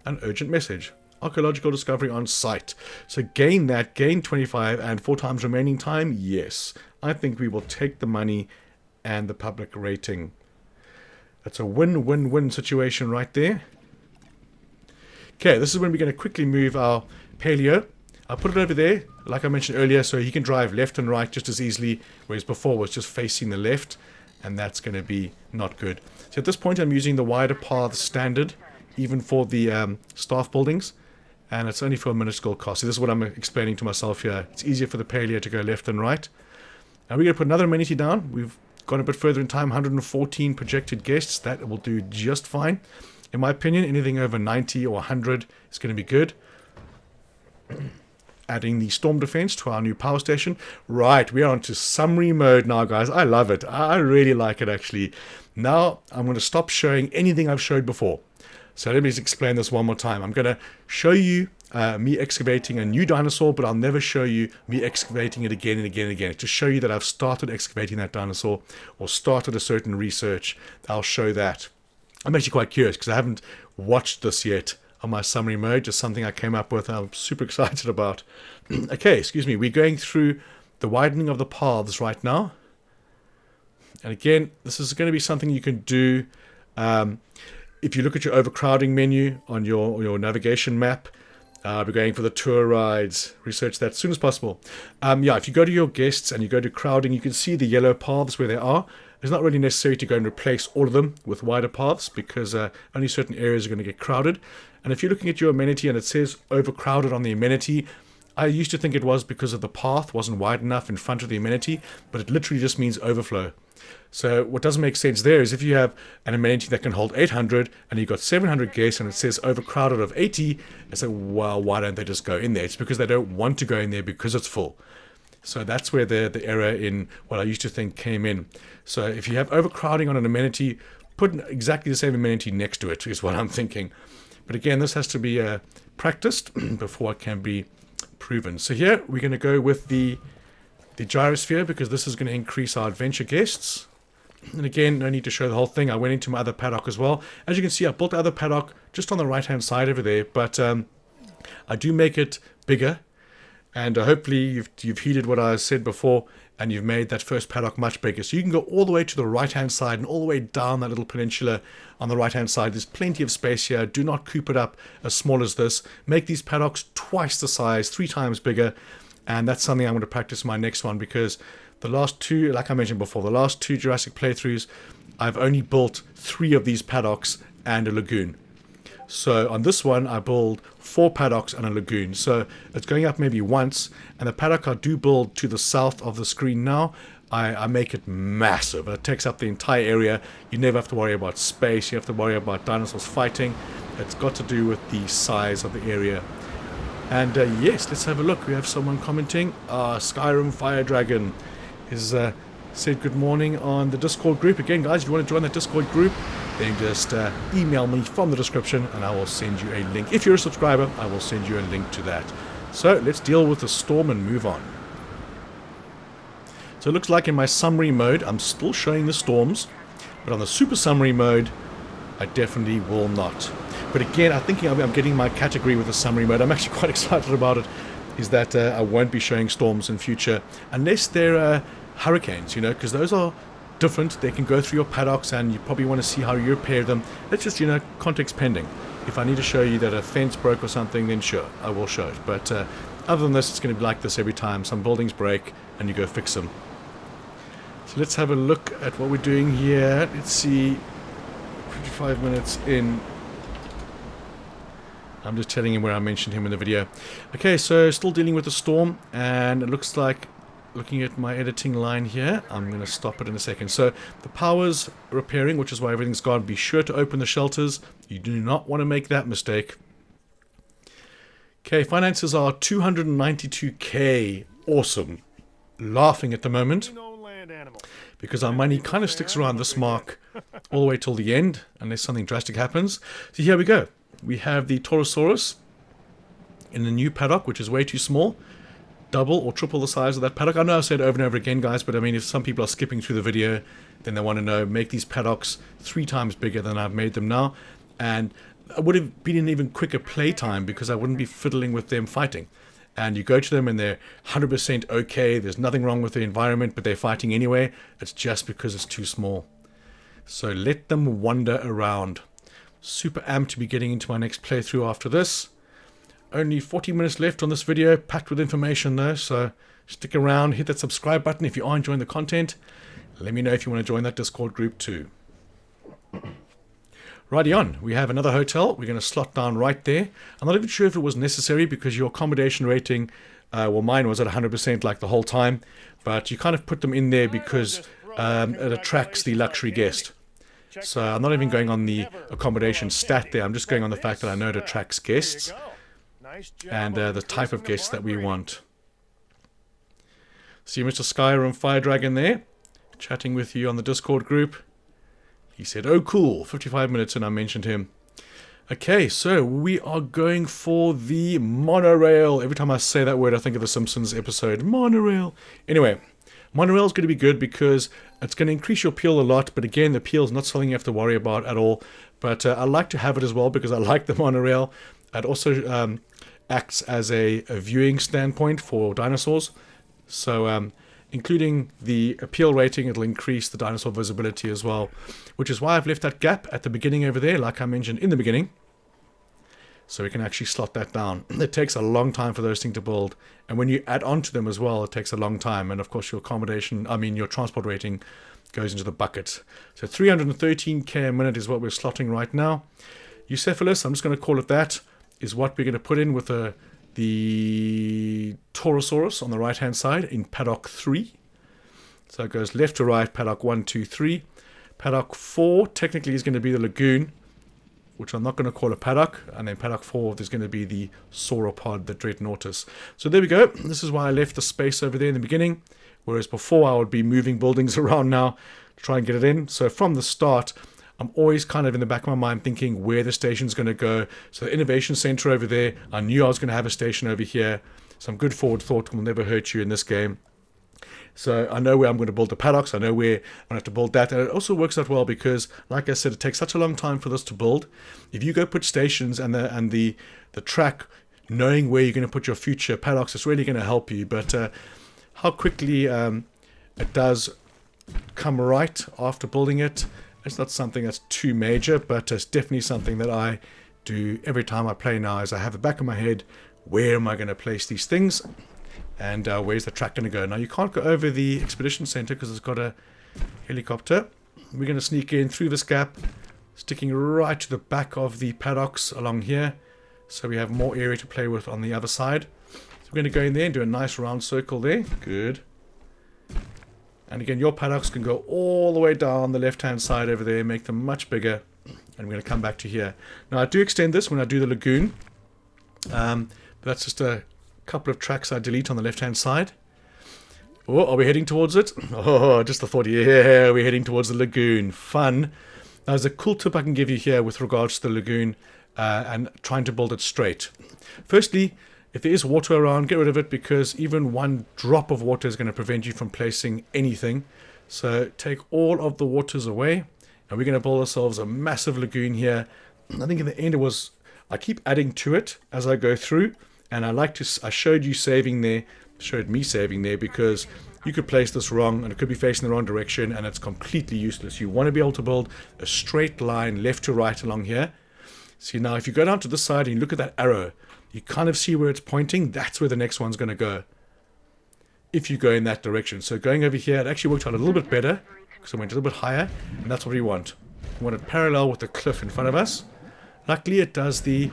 An urgent message. Archaeological discovery on site. So gain 25 and 4 times remaining time. Yes. I think we will take the money and the public rating. That's a win-win-win situation right there. Okay, this is when we're going to quickly move our paleo. I'll put it over there, like I mentioned earlier, so he can drive left and right just as easily, whereas before it was just facing the left, and that's going to be not good. So at this point I'm using the wider path standard, even for the staff buildings, and it's only for a minuscule cost. So this is what I'm explaining to myself here. It's easier for the paleo to go left and right. Now we're going to put another amenity down. We've gone a bit further in time, 114 projected guests. That will do just fine. In my opinion, anything over 90 or 100 is going to be good. Adding the storm defense to our new power station. Right, we are on to summary mode now, guys. I love it. I really like it, actually. Now, I'm going to stop showing anything I've showed before. So let me just explain this one more time. I'm going to show you me excavating a new dinosaur, but I'll never show you me excavating it again and again and again. To show you that I've started excavating that dinosaur or started a certain research, I'll show that. I'm actually quite curious because I haven't watched this yet on my summary mode, just something I came up with I'm super excited about. Okay, excuse me, we're going through the widening of the paths right now. And again, this is going to be something you can do if you look at your overcrowding menu on your navigation map. We're going for the tour rides. Research that as soon as possible. Yeah, if you go to your guests and you go to crowding, you can see the yellow paths where they are. It's not really necessary to go and replace all of them with wider paths because only certain areas are going to get crowded. And if you're looking at your amenity and it says overcrowded on the amenity, I used to think it was because of the path wasn't wide enough in front of the amenity, but it literally just means overflow. So what doesn't make sense there is if you have an amenity that can hold 800 and you've got 700 guests and it says overcrowded of 80, I say, well, why don't they just go in there? It's because they don't want to go in there because it's full. So that's where the error in what I used to think came in. So if you have overcrowding on an amenity, put exactly the same amenity next to it is what I'm thinking. But again, this has to be practiced before it can be proven. So here we're going to go with the gyrosphere because this is going to increase our adventure guests. And again, no need to show the whole thing. I went into my other paddock as well. As you can see, I built the other paddock just on the right hand side over there, but I do make it bigger. And hopefully you've heeded what I said before and you've made that first paddock much bigger. So you can go all the way to the right hand side and all the way down that little peninsula on the right hand side. There's plenty of space here. Do not coop it up as small as this. Make these paddocks twice the size, 3 times bigger. And that's something I'm going to practice in my next one because the last two, like I mentioned before, the last 2 Jurassic playthroughs, I've only built 3 of these paddocks and a lagoon. So on this one, I build 4 paddocks and a lagoon. So it's going up maybe once. And the paddock I do build to the south of the screen now, I make it massive. It takes up the entire area. You never have to worry about space. You have to worry about dinosaurs fighting. It's got to do with the size of the area. And yes, let's have a look. We have someone commenting. Skyrim Fire Dragon is said good morning on the Discord group. Again, guys, if you want to join the Discord group, then just email me from the description and I will send you a link. If you're a subscriber, I will send you a link to that. So let's deal with the storm and move on. So it looks like in my summary mode, I'm still showing the storms, but on the super summary mode, I definitely will not. But again, I think I'm getting my category with the summary mode. I'm actually quite excited about it, is that I won't be showing storms in future, unless they're hurricanes, you know, because those are different. They can go through your paddocks and you probably want to see how you repair them. It's just, you know, context pending. If I need to show you that a fence broke or something, then sure, I will show it. But other than this, it's going to be like this every time. Some buildings break and you go fix them. So let's have a look at what we're doing here. Let's see, 55 minutes in. I'm just telling him where I mentioned him in the video. Okay, so still dealing with the storm, and it looks like, looking at my editing line here, I'm going to stop it in a second. So the power's repairing, which is why everything's gone. Be sure to open the shelters. You do not want to make that mistake. Okay, finances are 292k. Awesome. Laughing at the moment, because our money kind of sticks around this mark all the way till the end, unless something drastic happens. So here we go. We have the TOROSAURUS in the new paddock, which is way too small. Double or triple the size of that paddock. I know I've said it over and over again, guys, but I mean, if some people are skipping through the video, then they want to know, make these paddocks 3 times bigger than I've made them now. And it would have been an even quicker playtime because I wouldn't be fiddling with them fighting. And you go to them and they're 100% okay. There's nothing wrong with the environment, but they're fighting anyway. It's just because it's too small. So let them wander around. Super amped to be getting into my next playthrough after this. Only 40 minutes left on this video, packed with information though, so stick around, hit that subscribe button if you are enjoying the content. Let me know if you want to join that Discord group too. Righty on, we have another hotel. We're going to slot down right there. I'm not even sure if it was necessary because your accommodation rating, well, mine was at 100% like the whole time, but you kind of put them in there because it attracts the luxury guest. So I'm not even going on the accommodation stat there. I'm just going on the fact that I know it attracts guests and the type of guests that we want. See Mr. Skyrim Fire Dragon there, chatting with you on the Discord group. He said, oh cool, 55 minutes and I mentioned him. Okay, so we are going for the monorail. Every time I say that word, I think of the Simpsons episode, monorail. Anyway, monorail is going to be good because it's going to increase your peel a lot, but again, the peel is not something you have to worry about at all. But I like to have it as well because I like the monorail. It also acts as a viewing standpoint for dinosaurs. So including the appeal rating, it'll increase the dinosaur visibility as well, which is why I've left that gap at the beginning over there, like I mentioned in the beginning, so we can actually slot that down. It takes a long time for those things to build, and when you add on to them as well, it takes a long time, and of course your your transport rating goes into the bucket. So 313k a minute is what we're slotting right now. Eucephalus, I'm just going to call it that, is what we're going to put in with the Torosaurus on the right hand side in paddock 3. So it goes left to right, paddock 1, 2, 3. Paddock 4 technically is going to be the lagoon, which I'm not going to call a paddock. And then paddock 4, there's going to be the sauropod, the Dreadnoughtus. So there we go. This is why I left the space over there in the beginning, whereas before I would be moving buildings around now to try and get it in. So from the start, I'm always kind of in the back of my mind thinking where the station's going to go. So the innovation center over there, I knew I was going to have a station over here. Some good forward thought will never hurt you in this game. So I know where I'm going to build the paddocks. I know where I'm going to have to build that. And it also works out well because, like I said, it takes such a long time for this to build. If you go put stations and the track, knowing where you're going to put your future paddocks, it's really going to help you. But how quickly it does come right after building it, it's not something that's too major, but it's definitely something that I do every time I play now, is I have the back of my head, where am I going to place these things, and where's the track going to go. Now, you can't go over the expedition center because it's got a helicopter. We're going to sneak in through this gap, sticking right to the back of the paddocks along here, so we have more area to play with on the other side. So we're going to go in there and do a nice round circle there. Good. And again, your paddocks can go all the way down the left-hand side over there, make them much bigger. And we're going to come back to here. Now, I do extend this when I do the lagoon. But that's just a couple of tracks I delete on the left-hand side. Oh, are we heading towards it? Oh, just the thought. Yeah, we're heading towards the lagoon. Fun. Now, there's a cool tip I can give you here with regards to the lagoon and trying to build it straight. Firstly, if there is water around, get rid of it, because even one drop of water is going to prevent you from placing anything. So take all of the waters away, and we're going to build ourselves a massive lagoon here. I think in the end I keep adding to it as I go through, and I showed me saving there because you could place this wrong and it could be facing the wrong direction and it's completely useless. You want to be able to build a straight line left to right along here. See, now if you go down to this side and you look at that arrow, you kind of see where it's pointing. That's where the next one's going to go, if you go in that direction. So going over here, it actually worked out a little bit better because I went a little bit higher, and that's what we want. We want it parallel with the cliff in front of us. Luckily, it does the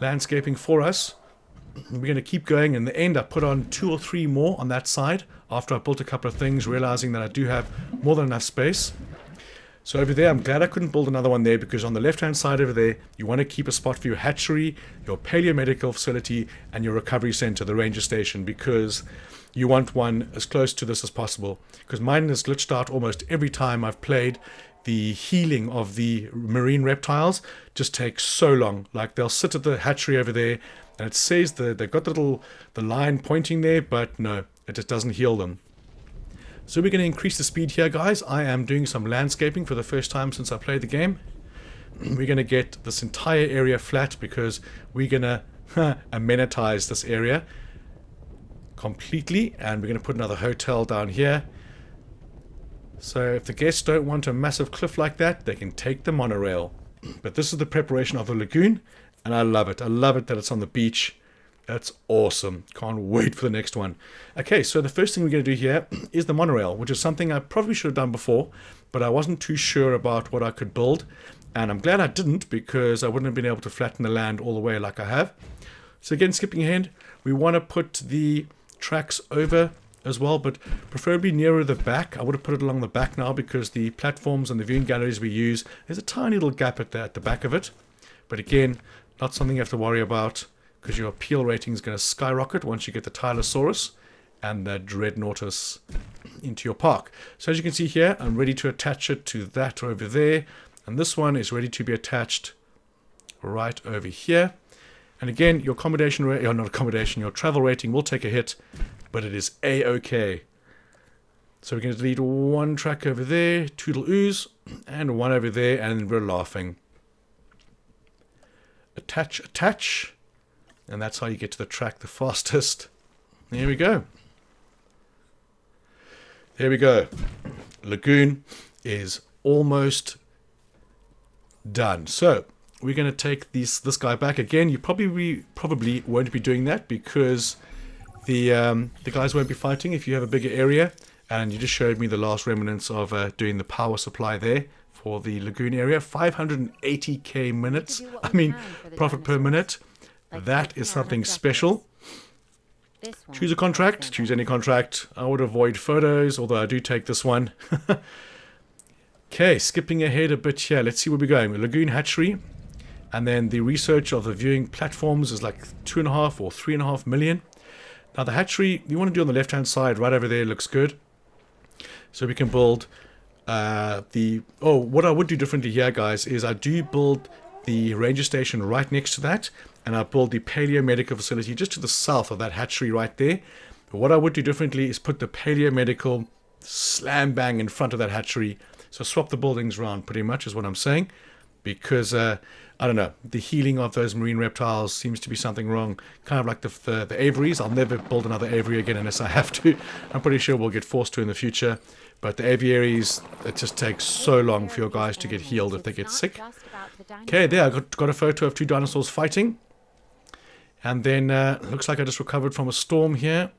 landscaping for us. We're going to keep going. In the end, I put on 2 or 3 more on that side after I built a couple of things, realizing that I do have more than enough space. So over there, I'm glad I couldn't build another one there, because on the left-hand side over there, you want to keep a spot for your hatchery, your paleomedical facility, and your recovery center, the ranger station, because you want one as close to this as possible. Because mine has glitched out almost every time I've played. The healing of the marine reptiles just takes so long. Like, they'll sit at the hatchery over there, and it says they've got the line pointing there, but no, it just doesn't heal them. So we're going to increase the speed here, guys. I am doing some landscaping for the first time since I played the game. We're going to get this entire area flat because we're going to amenitize this area completely. And we're going to put another hotel down here. So if the guests don't want a massive cliff like that, they can take the monorail. But this is the preparation of the lagoon, and I love it. I love it that it's on the beach. That's awesome. Can't wait for the next one. Okay, so the first thing we're going to do here is the monorail, which is something I probably should have done before, but I wasn't too sure about what I could build. And I'm glad I didn't, because I wouldn't have been able to flatten the land all the way like I have. So again, skipping ahead, we want to put the tracks over as well, but preferably nearer the back. I would have put it along the back now, because the platforms and the viewing galleries we use, there's a tiny little gap at the back of it. But again, not something you have to worry about, because your appeal rating is going to skyrocket once you get the TYLOSAURUS and the Dreadnoughtus into your park. So as you can see here, I'm ready to attach it to that over there, and this one is ready to be attached right over here. And again, your accommodation rate, or not accommodation, your travel rating will take a hit, but it is A-OK. So we're going to delete one track over there, toodle ooze, and one over there, and we're laughing. Attach, attach, and that's how you get to the track the fastest. There we go. There we go. Lagoon is almost done. So we're going to take this guy back again. You probably won't be doing that because the guys won't be fighting if you have a bigger area. And you just showed me the last remnants of doing the power supply there for the lagoon area. 580k minutes. I mean, profit per minute. That is something special. Choose a contract. Choose any contract. I would avoid photos, although I do take this one. Okay, skipping ahead a bit here. Let's see where we're going. Lagoon hatchery. And then the research of the viewing platforms is like 2.5 or 3.5 million. Now the hatchery, you want to do on the left-hand side, right over there, looks good. So we can build what I would do differently here, guys, is I do build the ranger station right next to that. And I build the paleomedical facility just to the south of that hatchery right there. But what I would do differently is put the paleomedical slam bang in front of that hatchery. So swap the buildings around pretty much is what I'm saying. Because, I don't know, the healing of those marine reptiles seems to be something wrong. Kind of like the aviaries. I'll never build another aviary again unless I have to. I'm pretty sure we'll get forced to in the future. But the aviaries, it just takes so long for your guys to get healed if they get sick. Okay, there, I got a photo of two dinosaurs fighting. And then, looks like I just recovered from a storm here.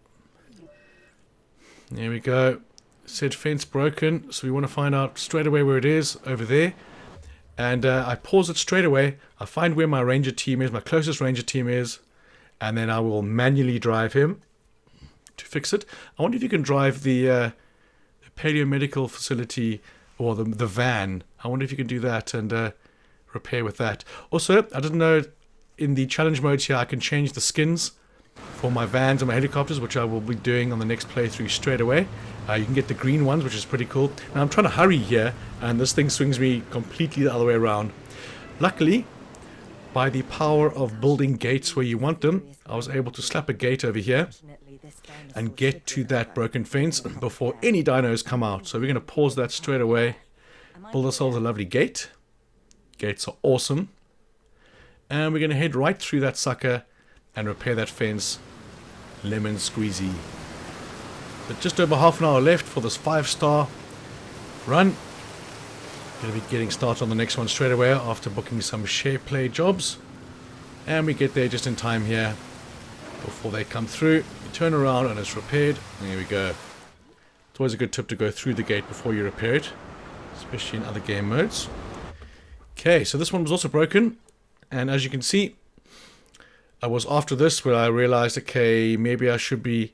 There we go. Said fence broken, so we want to find out straight away where it is, over there. And I pause it straight away. I find where my ranger team is, my closest ranger team is. And then I will manually drive him to fix it. I wonder if you can drive the paleomedical facility, or the van. I wonder if you can do that and repair with that. Also, I didn't know, in the challenge modes here, I can change the skins for my vans and my helicopters, which I will be doing on the next playthrough straight away. You can get the green ones, which is pretty cool. Now I'm trying to hurry here, and this thing swings me completely the other way around. Luckily, by the power of building gates where you want them, I was able to slap a gate over here and get to that broken fence before any dinos come out. So we're going to pause that straight away, build ourselves a lovely gate. Gates are awesome. And we're going to head right through that sucker and repair that fence. Lemon squeezy. But just over half an hour left for this 5-star run. Going to be getting started on the next one straight away after booking some share play jobs. And we get there just in time here before they come through. You turn around and it's repaired. There we go. It's always a good tip to go through the gate before you repair it, especially in other game modes. Okay, so this one was also broken. And as you can see, I was after this where I realized, okay, maybe I should be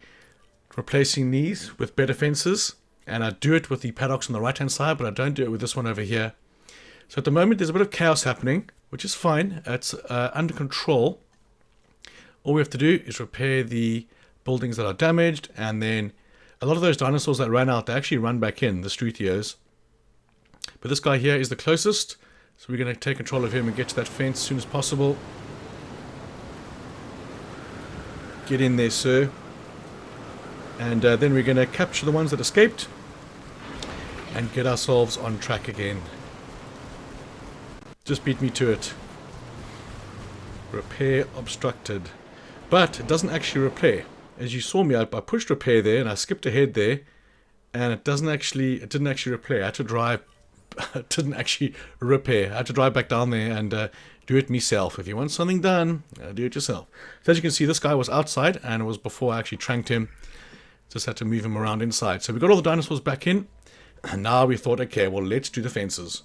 replacing these with better fences. And I do it with the paddocks on the right hand side, but I don't do it with this one over here. So at the moment there's a bit of chaos happening, which is fine. It's under control. All we have to do is repair the buildings that are damaged, and then a lot of those dinosaurs that ran out, they actually run back in, the Struthios. But this guy here is the closest, so we're going to take control of him and get to that fence as soon as possible. Get in there, sir. And then we're going to capture the ones that escaped and get ourselves on track again. Just beat me to it. Repair obstructed. But it doesn't actually repair. As you saw me, I pushed repair there and I skipped ahead there, and it didn't actually repair. I had to drive. It didn't actually repair. I had to drive back down there and do it myself. If you want something done, do it yourself. So as you can see, this guy was outside, and it was before I actually tranked him. Just had to move him around inside. So we got all the dinosaurs back in, and now we thought, okay, well, let's do the fences.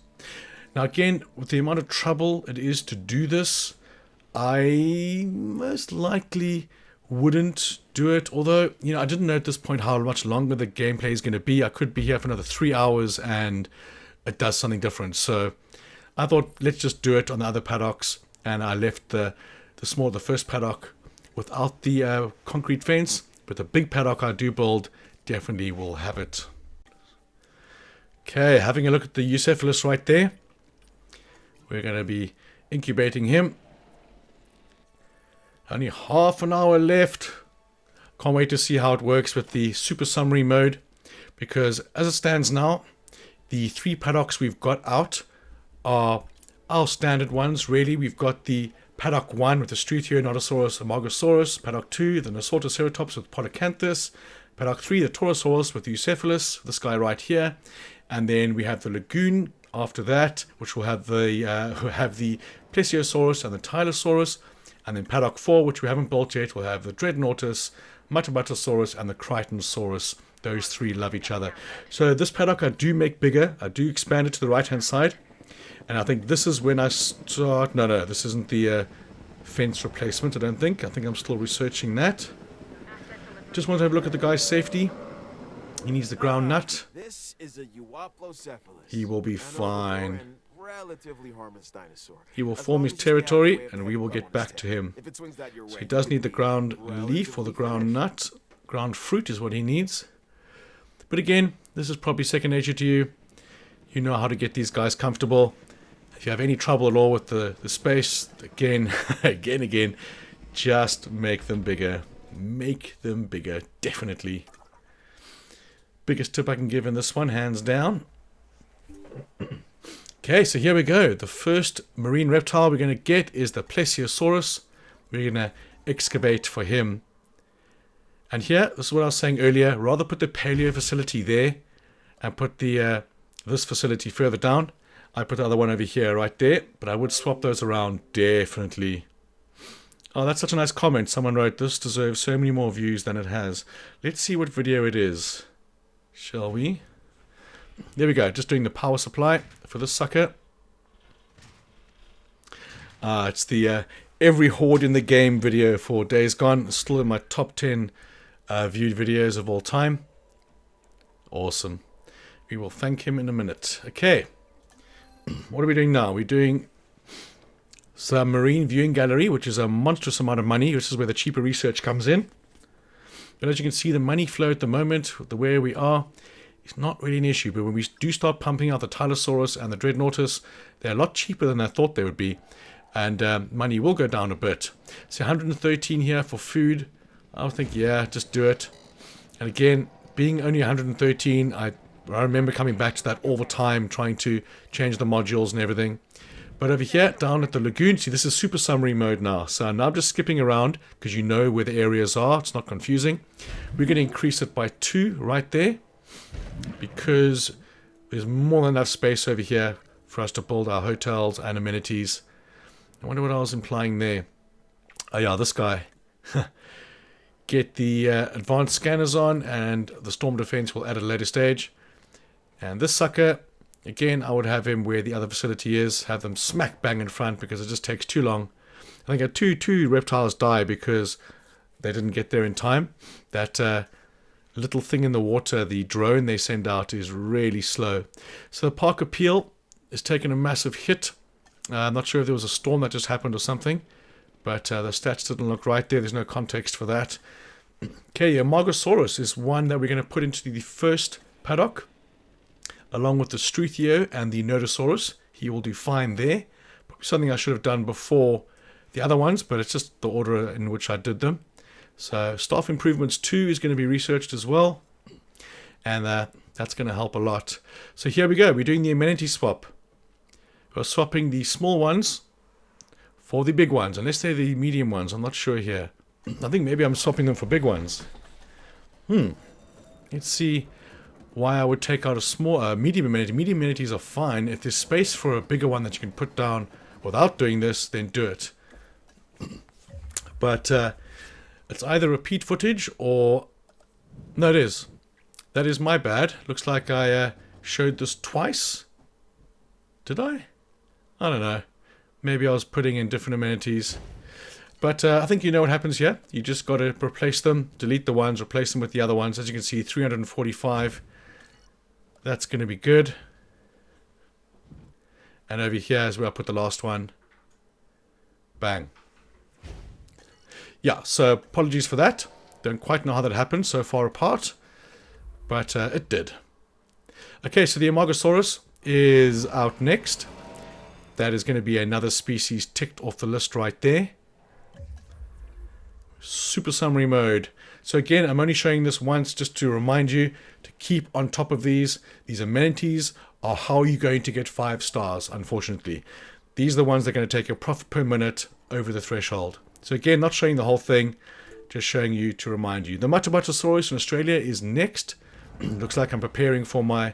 Now again, with the amount of trouble it is to do this, I most likely wouldn't do it. Although, you know, I didn't know at this point how much longer the gameplay is going to be. I could be here for another 3 hours and it does something different. So I thought, let's just do it on the other paddocks. And I left the first paddock without the concrete fence. But the big paddock I do build definitely will have it. Okay, having a look at the Euoplocephalus right there. We're going to be incubating him. Only half an hour left. Can't wait to see how it works with the super summary mode, because as it stands now, the 3 paddocks we've got out are our standard ones. Really, we've got the paddock 1 with the STURTHIOMIMUS, AMARGASAURUS, paddock 2 the NASUTOCERATOPS with POLACANTHUS, paddock 3 the TOROSAURUS with EUOPLOCEPHALUS, this guy right here, and then we have the LAGOON after that, which will have the PLESIOSAURUS and the TYLOSAURUS, and then paddock 4, which we haven't built yet, will have the DREADNOUGHTUS, MUTTABURRASAURUS, and the CRICHTONSAURUS. Those 3 love each other. So this paddock I do make bigger. I do expand it to the right hand side. And I think this is when I start... No, this isn't the fence replacement, I don't think. I think I'm still researching that. Just want to have a look at the guy's safety. He needs the ground nut. This is a EUOPLOCEPHALUS. He will be fine. Relatively harmless dinosaur. He will form his territory and we will get back to him. So he does need the ground leaf or the ground nut. Ground fruit is what he needs. But again, this is probably second nature to you. You know how to get these guys comfortable. If you have any trouble at all with the space, again, again, just make them bigger. Make them bigger, definitely. Biggest tip I can give in this one, hands down. Okay, so here we go. The first marine reptile we're going to get is the Plesiosaurus. We're going to excavate for him. And here, this is what I was saying earlier, rather put the paleo facility there and put the this facility further down. I put the other one over here, right there, but I would swap those around, definitely. Oh, that's such a nice comment. Someone wrote, this deserves so many more views than it has. Let's see what video it is, shall we? There we go, just doing the power supply for this sucker. It's the every horde in the game video for Days Gone. It's still in my top 10 viewed videos of all time. Awesome. We will thank him in a minute. Okay. What are we doing now? We're doing some marine viewing gallery, which is a monstrous amount of money. This is where the cheaper research comes in. But as you can see, the money flow at the moment, with the way we are, is not really an issue. But when we do start pumping out the Tylosaurus and the Dreadnoughtus, they're a lot cheaper than I thought they would be. And money will go down a bit. So 113 here for food. I think, yeah, just do it. And again, being only 113, I remember coming back to that all the time, trying to change the modules and everything. But over here, down at the lagoon, see, this is super summary mode now. So now I'm just skipping around because you know where the areas are. It's not confusing. We're going to increase it by 2 right there because there's more than enough space over here for us to build our hotels and amenities. I wonder what I was implying there. Oh yeah, this guy. Get the advanced scanners on, and the storm defense will add at a later stage. And this sucker, again, I would have him where the other facility is, have them smack bang in front because it just takes too long. I think two reptiles die because they didn't get there in time. That little thing in the water, the drone they send out, is really slow. So the park appeal is taking a massive hit. I'm not sure if there was a storm that just happened or something, but the stats didn't look right there. There's no context for that. Okay, AMARGASAURUS is one that we're going to put into the first paddock, along with the Struthio and the NODOSAURUS. He will do fine there. Probably something I should have done before the other ones, but it's just the order in which I did them. So staff improvements 2 is going to be researched as well, and that's going to help a lot. So here we go. We're doing the amenity swap. We're swapping the small ones for the big ones, unless they're the medium ones. I'm not sure here. I think maybe I'm swapping them for big ones. Let's see why I would take out a small, medium amenity. Medium amenities are fine. If there's space for a bigger one that you can put down without doing this, then do it. But it's either repeat footage or... No, it is. That is my bad. Looks like I showed this twice. Did I? I don't know. Maybe I was putting in different amenities. But I think you know what happens here. You just got to replace them, delete the ones, replace them with the other ones. As you can see, 345. That's going to be good. And over here is where I put the last one. Bang. Yeah, so apologies for that. Don't quite know how that happened so far apart. But it did. Okay, so the AMARGASAURUS is out next. that is going to be another species ticked off the list right there. Super summary mode. So again, I'm only showing this once just to remind you to keep on top of these. These amenities are how you're going to get 5 stars, unfortunately. These are the ones that are going to take your profit per minute over the threshold. So again, not showing the whole thing, just showing you to remind you. The MUTTABURRASAURUS in Australia is next. Looks like I'm preparing for my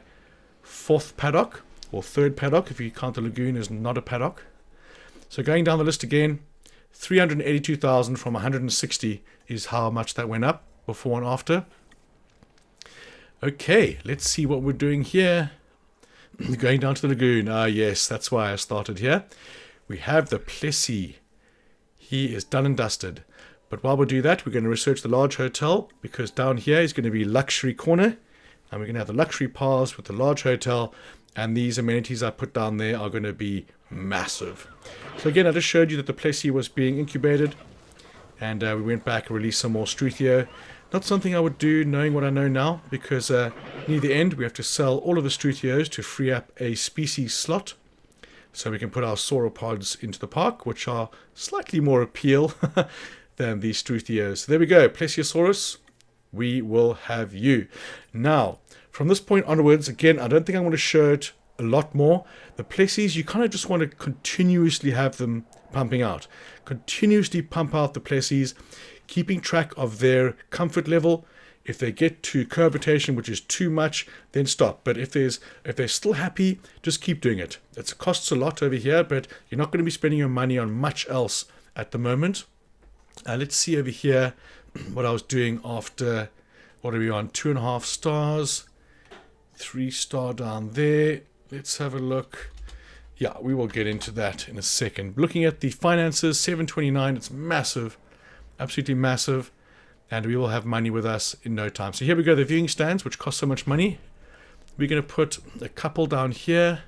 4th paddock, or 3rd paddock if you count the lagoon as not a paddock. So going down the list again, 382,000 from 160 is how much that went up before and after. Okay, let's see what we're doing here. Going down to the lagoon. Ah, yes, that's why I started here. We have the Plessis. He is done and dusted. But while we do that, we're going to research the large hotel, because down here is going to be luxury corner, and we're going to have the luxury paths with the large hotel, and these amenities I put down there are going to be massive. So again, I just showed you that the Plessis was being incubated, and we went back and released some more Struthio. Not something I would do knowing what I know now, because near the end we have to sell all of the Struthios to free up a species slot, so we can put our sauropods into the park, which are slightly more appeal than the Struthios. So there we go, Plesiosaurus, we will have you. Now, from this point onwards, again, I don't think I want to show it a lot more. The Plessis, you kind of just want to continuously have them pumping out. Continuously pump out the Plessis, keeping track of their comfort level. If they get to cohabitation, which is too much, then stop. But if they're still happy, just keep doing it. It costs a lot over here, but you're not going to be spending your money on much else at the moment. Let's see over here what I was doing after, what are we on, 2.5 stars, 3 star down there. Let's have a look. Yeah, we will get into that in a second. Looking at the finances, 729, it's massive, absolutely massive, and we will have money with us in no time. So here we go, the viewing stands, which cost so much money. We're going to put a couple down here.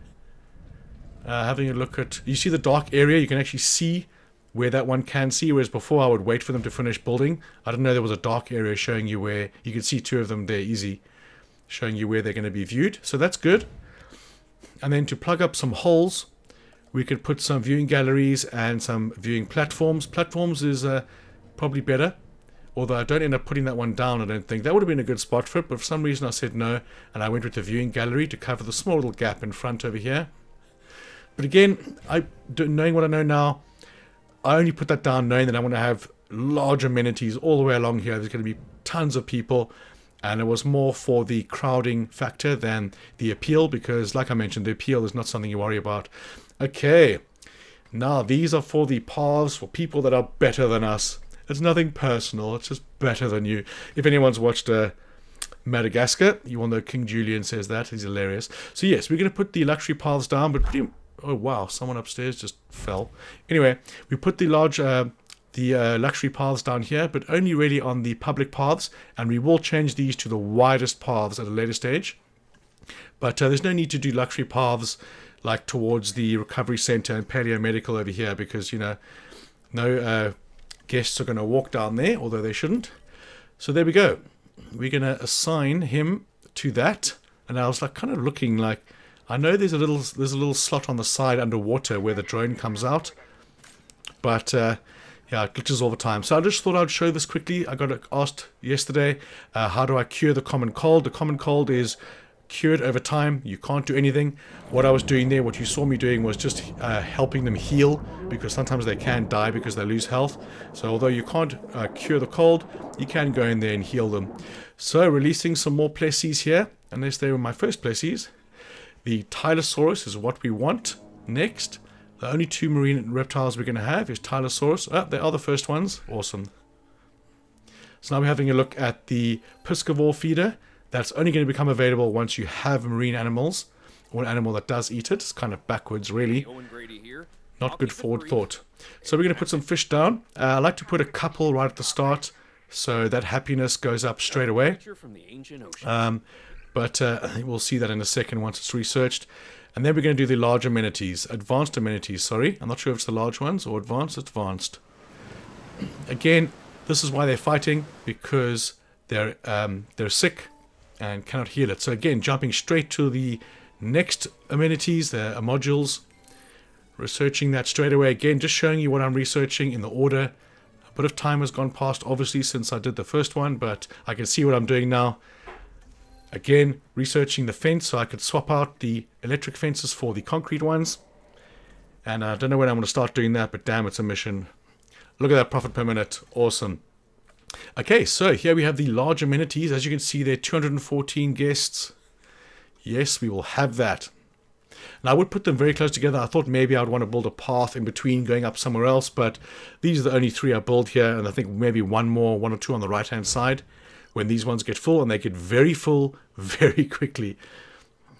Having a look at, you see the dark area, you can actually see where that one can see, whereas before I would wait for them to finish building. I didn't know there was a dark area showing you where, you can see 2 of them there easy, showing you where they're going to be viewed. So that's good. And then to plug up some holes, we could put some viewing galleries and some viewing platforms. Platforms is probably better, although I don't end up putting that one down, I don't think. That would have been a good spot for it, but for some reason I said no, and I went with the viewing gallery to cover the small little gap in front over here. But again, knowing what I know now, I only put that down knowing that I want to have large amenities all the way along here. There's going to be tons of people, and it was more for the crowding factor than the appeal, because like I mentioned, the appeal is not something you worry about. Okay, now these are for the paths for people that are better than us. It's nothing personal, it's just better than you. If anyone's watched Madagascar, you will know King Julian says that. He's hilarious. So yes, we're going to put the luxury paths down, but oh wow, someone upstairs just fell. Anyway, we put the large luxury paths down here, but only really on the public paths, and we will change these to the widest paths at a later stage. But there's no need to do luxury paths like towards the recovery center and paleo-medical over here, because, you know, no guests are going to walk down there, although they shouldn't. So there we go. We're going to assign him to that. And I was like kind of looking like, I know there's a little slot on the side underwater where the drone comes out, but yeah, it glitches all the time. So I just thought I'd show this quickly. I got asked yesterday, how do I cure the common cold? The common cold is cured over time. You can't do anything. What I was doing there, what you saw me doing, was just helping them heal, because sometimes they can die because they lose health. So although you can't cure the cold, you can go in there and heal them. So releasing some more Plessis here, unless they were my first Plessis. The TYLOSAURUS is what we want next. The only 2 marine reptiles we're going to have is TYLOSAURUS. Oh, they are the first ones. Awesome. So now we're having a look at the piscivore feeder. That's only going to become available once you have marine animals, or an animal that does eat it. It's kind of backwards, really. Not good forward thought. So we're going to put some fish down. I like to put a couple right at the start, so that happiness goes up straight away. But we'll see that in a second once it's researched. And then we're going to do the large amenities. Advanced amenities, sorry. I'm not sure if it's the large ones or advanced. Again, this is why they're fighting, because they're sick and cannot heal it. So again, jumping straight to the next amenities, the modules. researching that straight away. Again, just showing you what I'm researching in the order. A bit of time has gone past, obviously, since I did the first one, but I can see what I'm doing now. Again, researching the fence so I could swap out the electric fences for the concrete ones. And I don't know when I'm going to start doing that, but damn, it's a mission. Look at that profit per minute. Awesome. Okay, so here we have the large amenities. As you can see there, 214 guests. Yes, we will have that. Now, I would put them very close together. I thought maybe I would want to build a path in between going up somewhere else, but these are the only 3 I built here, and I think maybe one or 2 on the right-hand side when these ones get full, and they get very full very quickly.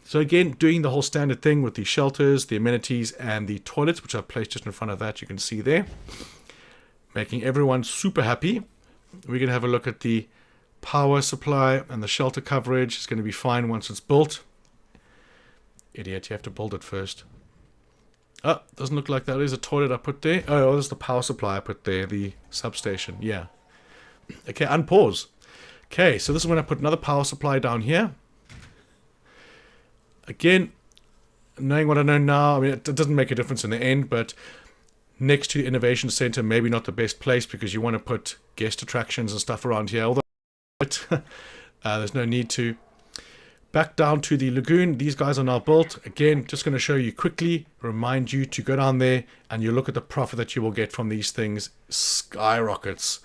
So again, doing the whole standard thing with the shelters, the amenities, and the toilets, which I've placed just in front of that, you can see there. Making everyone super happy. We're going to have a look at the power supply and the shelter coverage. It's going to be fine once it's built. Idiot, you have to build it first. Oh, doesn't look like that is a toilet I put there. Oh, there's the power supply I put there, the substation. Yeah. Okay, unpause. Okay, so this is when I put another power supply down here. Again, knowing what I know now, I mean, it doesn't make a difference in the end, but next to the Innovation Center, maybe not the best place because you want to put guest attractions and stuff around here, although there's no need to. Back down to the lagoon, these guys are now built. Again, just going to show you quickly, remind you to go down there and you look at the profit that you will get from these things. Skyrockets.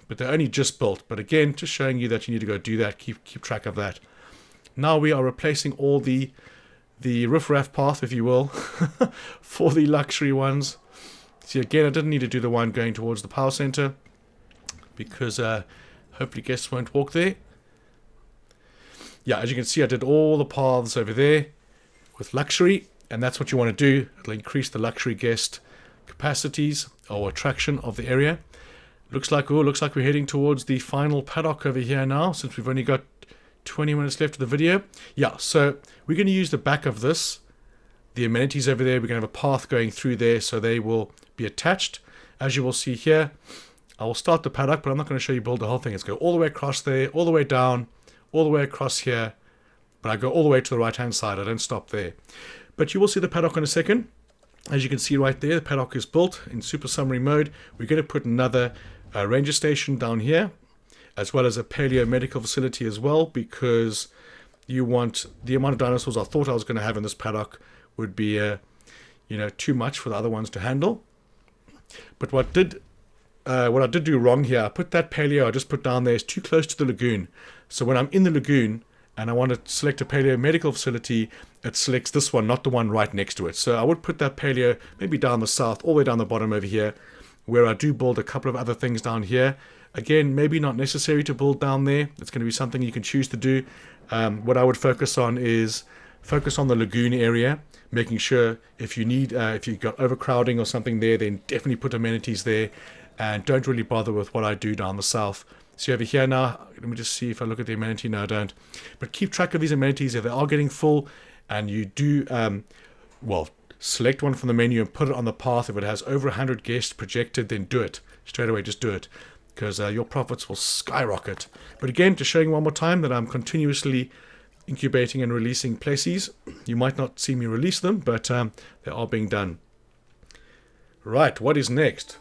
But they're only just built. But again, just showing you that you need to go do that, keep track of that. Now we are replacing all the riffraff path, if you will, for the luxury ones. See, again, I didn't need to do the one going towards the power center because hopefully guests won't walk there. Yeah, as you can see, I did all the paths over there with luxury, and that's what you want to do. It'll increase the luxury guest capacities or attraction of the area. Looks like we're heading towards the final paddock over here now, since we've only got 20 minutes left of the video. Yeah, so we're going to use the back of this. The amenities over there, we're going to have a path going through there, so they will be attached. As you will see here, I will start the paddock, but I'm not going to show you build the whole thing. It's go all the way across there, all the way down, all the way across here, but I go all the way to the right hand side. I don't stop there. But you will see the paddock in a second. As you can see right there, the paddock is built in super summary mode. We're going to put another ranger station down here, as well as a paleo medical facility as well, because you want the amount of dinosaurs I thought I was going to have in this paddock would be too much for the other ones to handle. But what I did do wrong here, I put that paleo I just put down there is too close to the lagoon. So when I'm in the lagoon and I want to select a paleo medical facility, it selects this one, not the one right next to it. So I would put that paleo maybe down the south, all the way down the bottom over here, where I do build a couple of other things down here. Again, maybe not necessary to build down there. It's going to be something you can choose to do. What I would focus on is focus on the lagoon area, making sure if you've got overcrowding or something there, then definitely put amenities there, and don't really bother with what I do down the south. See over here now, let me just see if I look at the amenity. No, I don't. But keep track of these amenities. If they are getting full and you do, select one from the menu and put it on the path. If it has over 100 guests projected, then do it. Straight away, just do it, because your profits will skyrocket. But again, just showing one more time that I'm continuously incubating and releasing places. You might not see me release them, but they are being done. Right, what is next?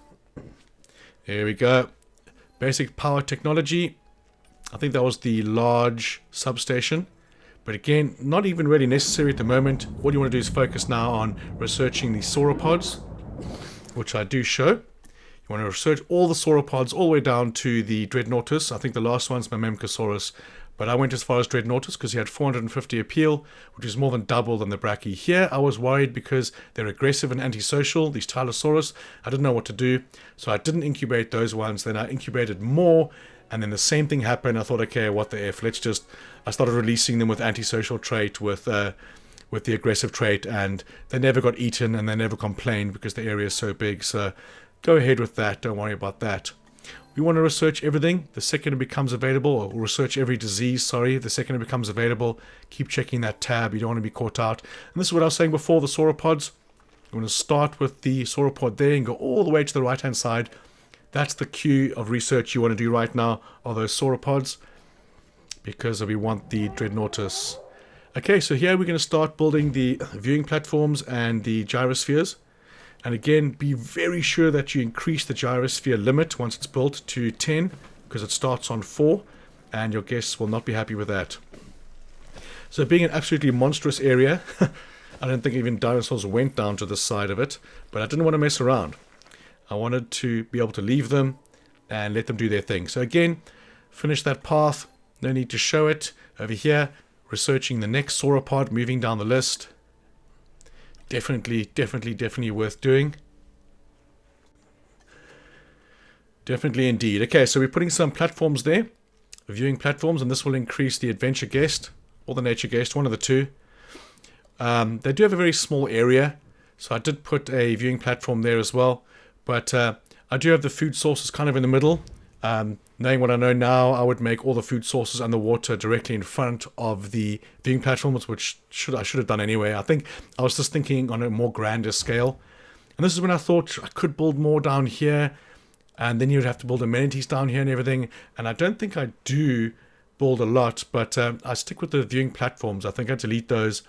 There we go. Basic power technology. I think that was the large substation. But again, not even really necessary at the moment. What you want to do is focus now on researching the sauropods, which I do show. You want to research all the sauropods all the way down to the Dreadnoughtus. I think the last one's AMARGASAURUS. But I went as far as Dreadnoughtus because he had 450 appeal, which is more than double than the Brachy. Here, I was worried because they're aggressive and antisocial, these TYLOSAURUS. I didn't know what to do, so I didn't incubate those ones. Then I incubated more, and then the same thing happened. I thought, okay, what the F, I started releasing them with antisocial trait, with the aggressive trait, and they never got eaten, and they never complained because the area is so big. So go ahead with that, don't worry about that. We want to research everything the second it becomes available, or research every disease, the second it becomes available. Keep checking that tab, you don't want to be caught out. And this is what I was saying before, the sauropods. You want to start with the sauropod there and go all the way to the right hand side. That's the queue of research you want to do right now, are those sauropods, because we want the Dreadnoughtus. Okay, so here we're going to start building the viewing platforms and the gyrospheres. And again, be very sure that you increase the gyrosphere limit once it's built to 10, because it starts on 4, and your guests will not be happy with that. So being an absolutely monstrous area, I don't think even dinosaurs went down to the side of it, but I didn't want to mess around. I wanted to be able to leave them and let them do their thing. So again, finish that path. No need to show it. Over here, researching the next sauropod, moving down the list. Definitely worth doing. Definitely indeed. Okay, so we're putting some platforms there, viewing platforms, and this will increase the adventure guest or the nature guest, one of the two. They do have a very small area, so I did put a viewing platform there as well. But I do have the food sources kind of in the middle. Knowing what I know now, I would make all the food sources underwater directly in front of the viewing platforms, which I should have done anyway. I think I was just thinking on a more grander scale. And this is when I thought I could build more down here, and then you'd have to build amenities down here and everything. And I don't think I do build a lot, but I stick with the viewing platforms. I think I delete those,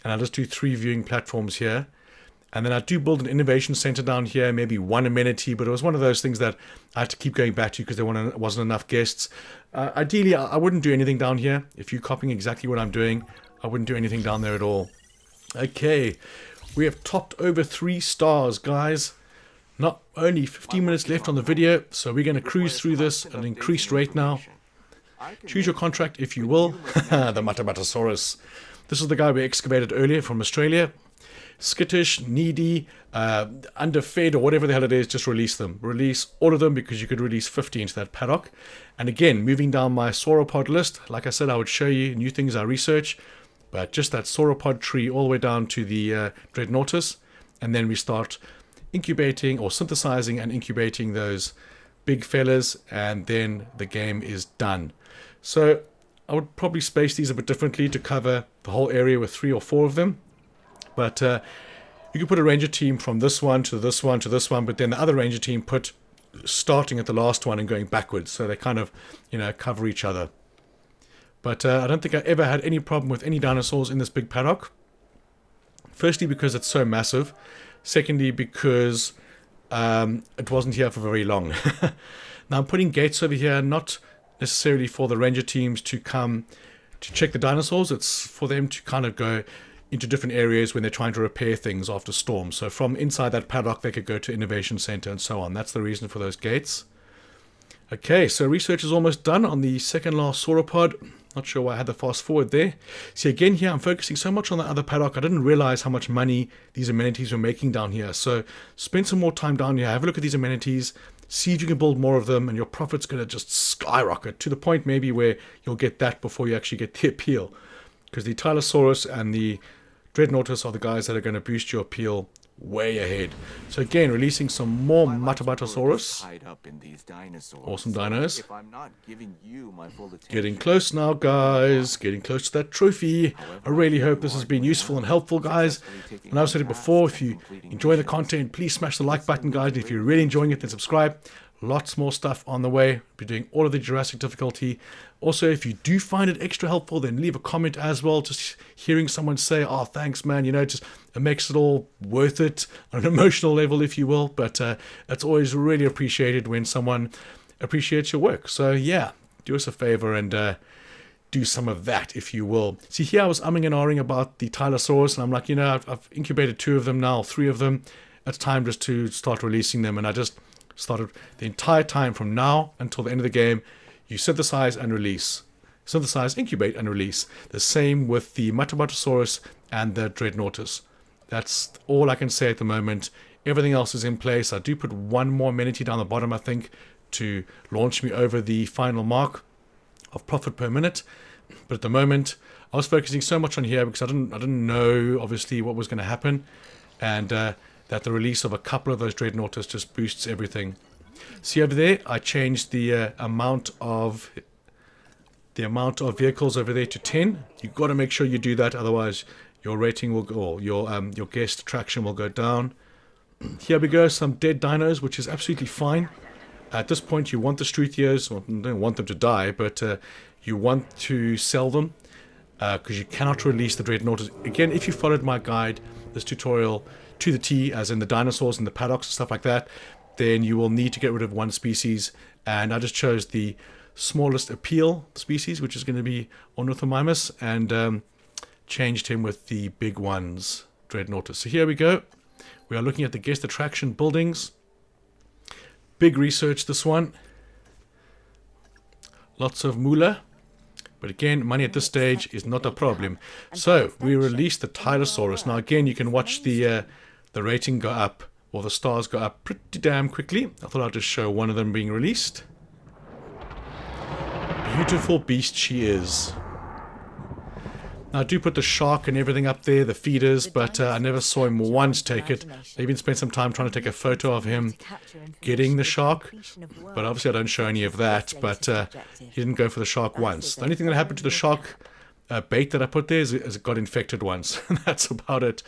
and I just do 3 viewing platforms here. And then I do build an innovation center down here, maybe 1 amenity, but it was one of those things that I had to keep going back to because there wasn't enough guests. Ideally, I wouldn't do anything down here. If you're copying exactly what I'm doing, I wouldn't do anything down there at all. Okay, we have topped over 3 stars, guys. Not only 15 minutes left on the video, so we're going to cruise through this at an increased rate now. Choose your contract if you will. The MUTTABURRASAURUS. This is the guy we excavated earlier from Australia. Skittish, needy, underfed, or whatever the hell it is, just release them. Release all of them, because you could release 50 into that paddock. And again, moving down my sauropod list, like I said, I would show you new things I research, but just that sauropod tree all the way down to the DREADNOUGHTUS, and then we start incubating or synthesizing and incubating those big fellas, and then the game is done. So I would probably space these a bit differently to cover the whole area with 3 or 4 of them. But you could put a ranger team from this one to this one to this one, but then the other ranger team put starting at the last one and going backwards, so they kind of, you know, cover each other. But I don't think I ever had any problem with any dinosaurs in this big paddock. Firstly, because it's so massive. Secondly, because it wasn't here for very long. Now I'm putting gates over here, not necessarily for the ranger teams to come to check the dinosaurs. It's for them to kind of go into different areas when they're trying to repair things after storms. So from inside that paddock, they could go to Innovation Center and so on. That's the reason for those gates. Okay, so research is almost done on the second last sauropod. Not sure why I had the fast forward there. See, again here, I'm focusing so much on the other paddock, I didn't realize how much money these amenities were making down here. So spend some more time down here, have a look at these amenities, see if you can build more of them, and your profit's going to just skyrocket to the point maybe where you'll get that before you actually get the appeal. Because the TYLOSAURUS and the DREADNOUGHTUS are the guys that are going to boost your appeal way ahead. So again, releasing some more MUTTABURRASAURUS. Awesome dinos. Getting close now, guys. Getting close to that trophy. I really hope this has been useful and helpful, guys. And I've said it before, if you enjoy the content, please smash the like button, guys. And if you're really enjoying it, then subscribe. Lots more stuff on the way. We'll be doing all of the Jurassic difficulty. Also, if you do find it extra helpful, then leave a comment as well. Just hearing someone say, oh, thanks, man. You know, it makes it all worth it on an emotional level, if you will. But it's always really appreciated when someone appreciates your work. So, yeah, do us a favor and do some of that, if you will. See, here I was umming and ahhing about the TYLOSAURUS, and I'm like, you know, I've incubated 2 of them now, 3 of them. It's time just to start releasing them, and I just started the entire time from now until the end of the game. You synthesize and release. Synthesize, incubate, and release. The same with the MUTTABURRASAURUS and the DREADNOUGHTUS. That's all I can say at the moment. Everything else is in place. I do put 1 more amenity down the bottom, I think, to launch me over the final mark of profit per minute. But at the moment, I was focusing so much on here because I didn't know, obviously, what was going to happen. And that the release of a couple of those DREADNOUGHTUS just boosts everything. See over there, I changed the amount of vehicles over there to 10. You've got to make sure you do that, otherwise your rating will go, or your guest attraction will go down. Here we go, some dead dinos, which is absolutely fine. At this point, you want the Struthios, well, you don't want them to die, but you want to sell them. because you cannot release the Dreadnoughtus. Again, if you followed my guide, this tutorial to the T, as in the dinosaurs and the paddocks and stuff like that, then you will need to get rid of one species, and I just chose the smallest appeal species, which is going to be Ornithomimus, and changed him with the big ones, Dreadnoughtus. So here we go. We are looking at the guest attraction buildings. Big research, this one. Lots of moolah. But again, money at this stage is not a problem. So, we released the TYLOSAURUS. Now again, you can watch the rating go up, or the stars go up pretty damn quickly. I thought I'd just show one of them being released. Beautiful beast she is. Now, I do put the shark and everything up there, the feeders, but I never saw him once take it. I even spent some time trying to take a photo of him getting the shark, but obviously I don't show any of that, but he didn't go for the shark once. The only thing that happened to the shark bait that I put there is it got infected once, and that's about it.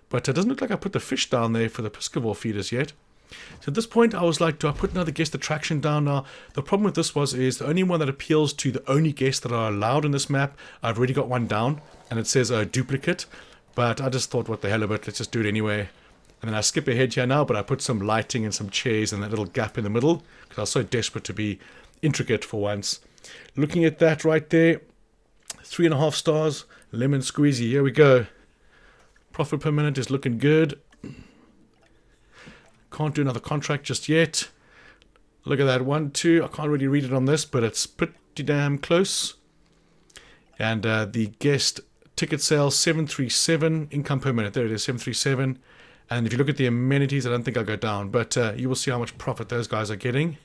But it doesn't look like I put the fish down there for the piscivore feeders yet. So at this point, I was like, do I put another guest attraction down now? The problem with this is the only one that appeals to the only guests that are allowed in this map. I've already got one down, and it says a duplicate. But I just thought, what the hell of it, let's just do it anyway. And then I skip ahead here now, but I put some lighting and some chairs and that little gap in the middle, because I was so desperate to be intricate for once. Looking at that right there, 3.5 stars, lemon squeezy, here we go. Profit per minute is looking good. Can't do another contract just yet. Look at that, 1, 2. I can't really read it on this, but it's pretty damn close. And the guest ticket sales, 737 income per minute. There it is, 737. And if you look at the amenities, I don't think I'll go down, but you will see how much profit those guys are getting.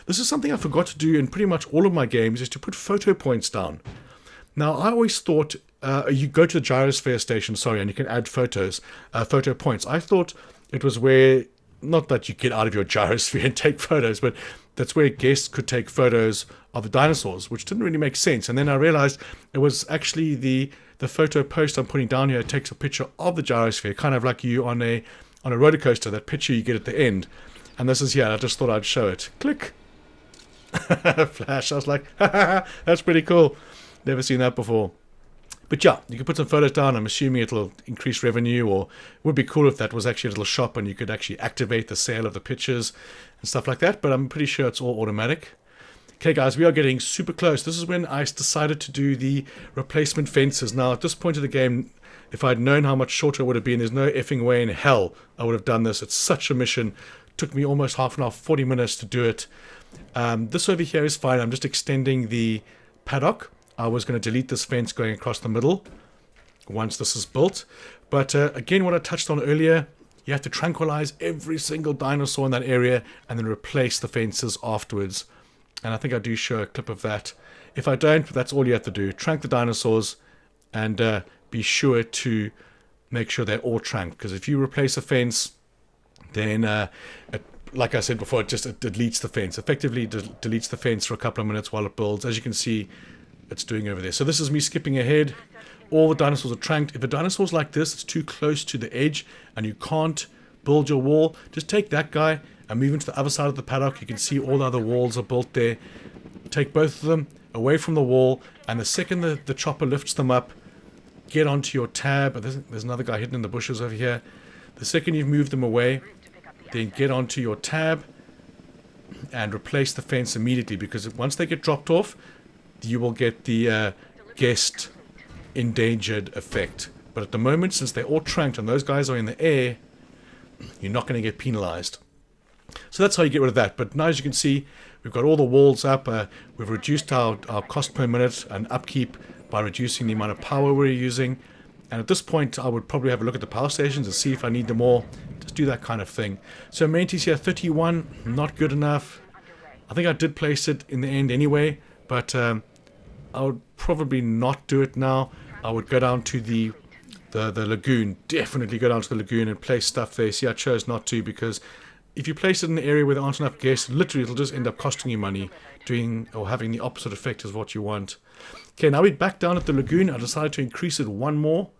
This is something I forgot to do in pretty much all of my games, is to put photo points down. Now, I always thought you go to the gyrosphere station, and you can add photos, photo points. I thought it was where, not that you get out of your gyrosphere and take photos, but that's where guests could take photos of the dinosaurs, which didn't really make sense. And then I realized it was actually the photo post I'm putting down here takes a picture of the gyrosphere, kind of like you on a roller coaster, that picture you get at the end. And this is here, I just thought I'd show it. Click. Flash. I was like, that's pretty cool. Never seen that before. But yeah, you can put some photos down. I'm assuming it'll increase revenue, or it would be cool if that was actually a little shop and you could actually activate the sale of the pictures and stuff like that. But I'm pretty sure it's all automatic. Okay, guys, we are getting super close. This is when I decided to do the replacement fences. Now, at this point of the game, if I'd known how much shorter it would have been, there's no effing way in hell I would have done this. It's such a mission. It took me almost half an hour, 40 minutes to do it. This over here is fine. I'm just extending the paddock. I was going to delete this fence going across the middle once this is built. But again, what I touched on earlier, you have to tranquilize every single dinosaur in that area and then replace the fences afterwards. And I think I do show a clip of that. If I don't, that's all you have to do. Trank the dinosaurs and be sure to make sure they're all tranked. Because if you replace a fence, then, like I said before, it deletes the fence. Effectively deletes the fence for a couple of minutes while it builds. As you can see, it's doing over there. So this is me skipping ahead. All the dinosaurs are tranked. If a dinosaur's like this, it's too close to the edge and you can't build your wall, just take that guy and move him to the other side of the paddock. You can see all the other walls are built there. Take both of them away from the wall, and the second the chopper lifts them up, get onto your tab. There's another guy hidden in the bushes over here. The second you've moved them away, then get onto your tab and replace the fence immediately, because once they get dropped off, you will get the guest endangered effect. But at the moment, since they're all tranked and those guys are in the air, you're not going to get penalized. So that's how you get rid of that. But now, as you can see, we've got all the walls up. We've reduced our cost per minute and upkeep by reducing the amount of power we're using. And at this point, I would probably have a look at the power stations and see if I need them all. Just do that kind of thing. So amenities here, 31, not good enough. I think I did place it in the end anyway, but I would probably not do it now. I would go down to the lagoon. Definitely go down to the lagoon and place stuff there. See, I chose not to, because if you place it in an area where there aren't enough guests, literally it'll just end up costing you money, doing or having the opposite effect as what you want. Okay, now we're back down at the lagoon. I decided to increase it one more,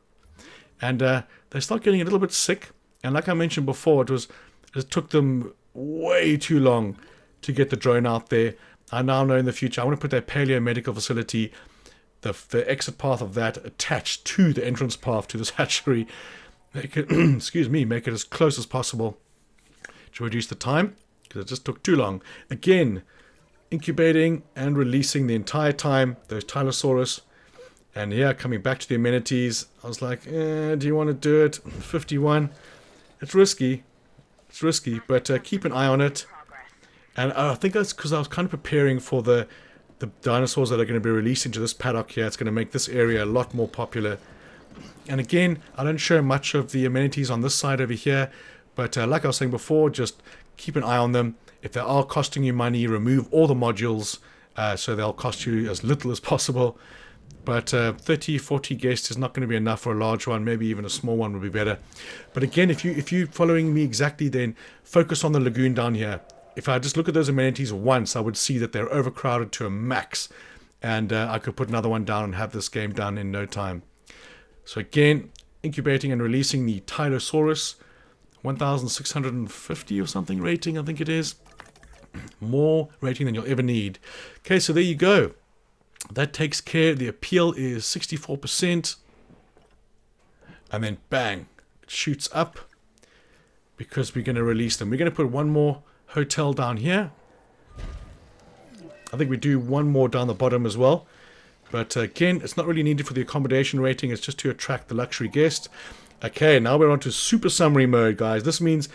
and they start getting a little bit sick. And like I mentioned before, it took them way too long to get the drone out there. I now know in the future I want to put that paleo medical facility. the exit path of that attached to the entrance path to this hatchery. Make it, excuse me, make it as close as possible to reduce the time, because it just took too long. Again, incubating and releasing the entire time those Tylosaurus. And yeah, coming back to the amenities, I was like, do you want to do it? 51. It's risky. It's risky, but keep an eye on it. And I think that's because I was kind of preparing for the dinosaurs that are going to be released into this paddock here. It's going to make this area a lot more popular. And again, I don't show much of the amenities on this side over here, but like I was saying before, just keep an eye on them. If they are costing you money, remove all the modules so they'll cost you as little as possible. But 30, 40 guests is not going to be enough for a large one. Maybe even a small one would be better. But again, if you're following me exactly, then focus on the lagoon down here. If I just look at those amenities once, I would see that they're overcrowded to a max. And I could put another one down and have this game done in no time. So again, incubating and releasing the Tylosaurus. 1,650 or something rating, I think it is. More rating than you'll ever need. Okay, so there you go. That takes care. The appeal is 64%. And then bang, it shoots up because we're going to release them. We're going to put one more hotel down here. I think we do one more down the bottom as well. But again, it's not really needed for the accommodation rating. It's just to attract the luxury guest. Okay, now we're on to super summary mode, guys. This means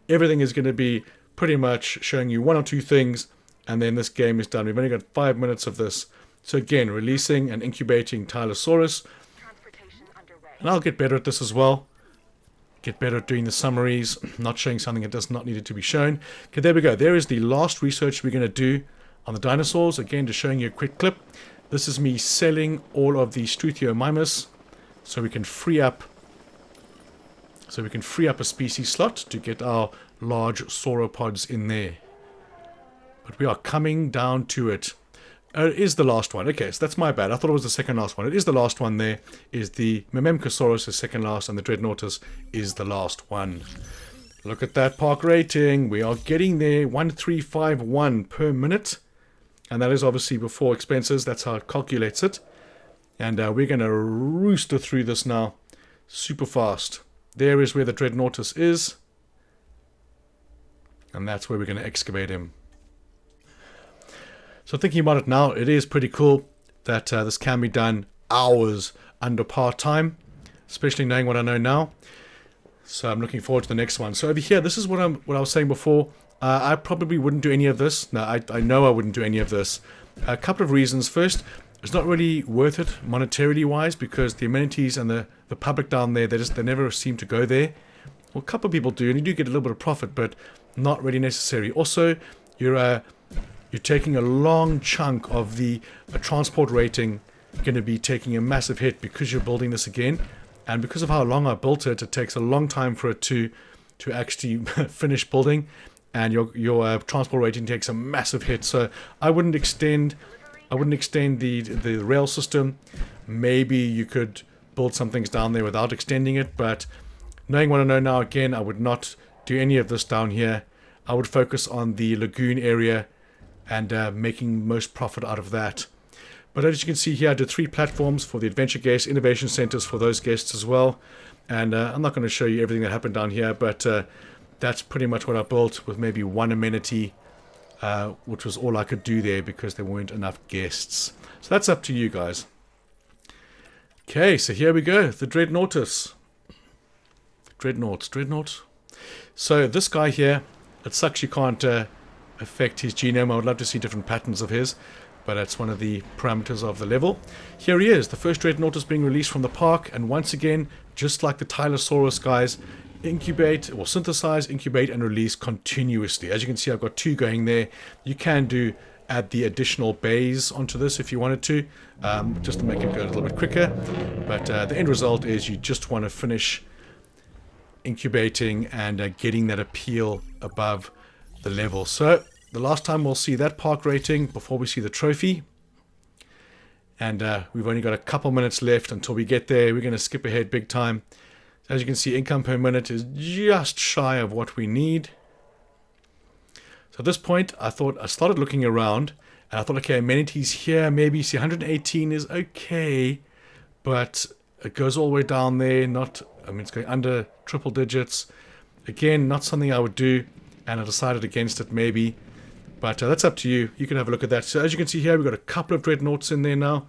everything is going to be pretty much showing you one or two things. And then this game is done. We've only got 5 minutes of this. So again, releasing and incubating Tylosaurus. And I'll get better at this as well. Get better at doing the summaries, not showing something that does not need it to be shown. Okay, there we go. There is the last research we're going to do on the dinosaurs. Again, just showing you a quick clip. This is me selling all of the STURTHIOMIMUS so we can free up a species slot to get our large sauropods in there. But we are coming down to it. It is the last one. Okay, so that's my bad. I thought it was the second last one. It is the last one there. Is the AMARGASAURUS is second last, and the DREADNOUGHTUS is the last one. Look at that park rating. We are getting there. 1351 per minute. And that is obviously before expenses. That's how it calculates it. And we're going to rooster through this now. Super fast. There is where the DREADNOUGHTUS is. And that's where we're going to excavate him. So thinking about it now, it is pretty cool that this can be done hours under part-time, especially knowing what I know now. So I'm looking forward to the next one. So over here, this is what I was saying before. I probably wouldn't do any of this. No, I know I wouldn't do any of this. A couple of reasons. First, it's not really worth it monetarily wise because the amenities and the public down there, they never seem to go there. Well, a couple of people do, and you do get a little bit of profit, but not really necessary. Also, you're taking a long chunk of the transport rating. You're going to be taking a massive hit because you're building this again. And because of how long I built it, it takes a long time for it to actually finish building. And your transport rating takes a massive hit. So I wouldn't extend the rail system. Maybe you could build some things down there without extending it. But knowing what I know now, again, I would not do any of this down here. I would focus on the lagoon area and making most profit out of that. But as you can see here, I did 3 platforms for the adventure guests, innovation centers for those guests as well. And I'm not going to show you everything that happened down here, but that's pretty much what I built with maybe one amenity, which was all I could do there because there weren't enough guests. So that's up to you guys. Okay, so here we go, the DREADNOUGHTUS. Dreadnought. So this guy here, it sucks you can't affect his genome. I would love to see different patterns of his, but that's one of the parameters of the level. Here he is, the first DREADNOUGHTUS being released from the park, and once again, just like the Tylosaurus guys, incubate or synthesize, incubate, and release continuously. As you can see, I've got 2 going there. You can add the additional bays onto this if you wanted to, just to make it go a little bit quicker. But the end result is you just want to finish incubating and getting that appeal above the level. So the last time we'll see that park rating before we see the trophy. And we've only got a couple minutes left until we get there. We're going to skip ahead big time. As you can see, income per minute is just shy of what we need. So at this point, I started looking around, And I thought, okay, amenities here, maybe. See, 118 is okay, but it goes all the way down there. Not, I mean, it's going under triple digits. Again, not something I would do, and I decided against it maybe. But that's up to you. You can have a look at that. So as you can see here, we've got a couple of dreadnoughts in there now,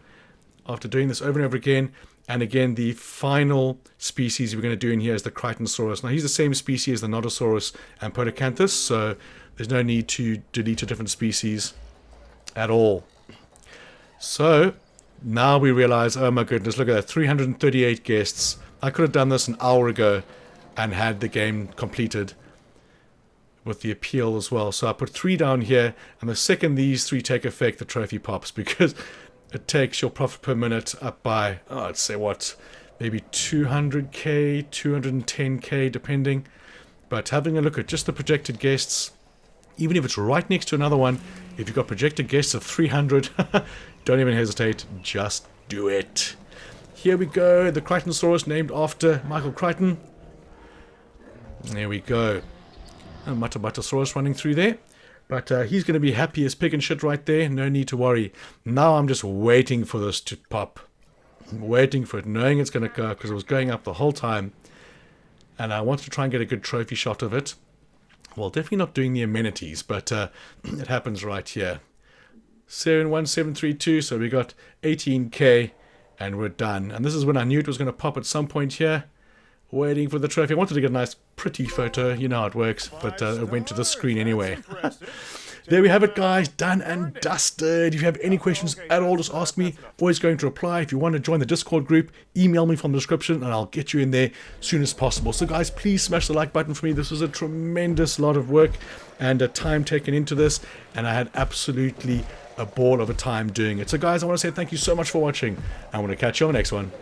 after doing this over and over again. And again, the final species we're going to do in here is the CRICHTONSAURUS. Now, he's the same species as the NODOSAURUS and POLACANTHUS, so there's no need to delete a different species at all. So, now we realize, oh my goodness, look at that, 338 guests. I could have done this an hour ago and had the game completed with the appeal as well. So I put 3 down here, and the second these 3 take effect, the trophy pops, because it takes your profit per minute up by, oh, I'd say what, maybe 200k, 210k, depending. But having a look at just the projected guests, even if it's right next to another one, if you've got projected guests of 300, don't even hesitate, just do it. Here we go, the CRICHTONSAURUS, named after Michael Crichton. There we go. And MUTTABURRASAURUS running through there. But he's going to be happy as pig and shit right there. No need to worry. Now I'm just waiting for this to pop. I'm waiting for it, knowing it's going to go, because it was going up the whole time. And I wanted to try and get a good trophy shot of it. Well, definitely not doing the amenities, but it happens right here. 71732, so we got 18k, and we're done. And this is when I knew it was going to pop at some point here. Waiting for the trophy. I wanted to get a nice pretty photo, you know how it works, but it went to the screen anyway. There we have it, guys, done and dusted. If you have any questions at all, just ask me. Always going to reply. If you want to join the Discord group, email me from the description and I'll get you in there as soon as possible. So guys, please smash the like button for me. This was a tremendous lot of work and time taken into this, and I had absolutely a ball of a time doing it. So guys, I want to say thank you so much for watching. I want to catch you on the next one.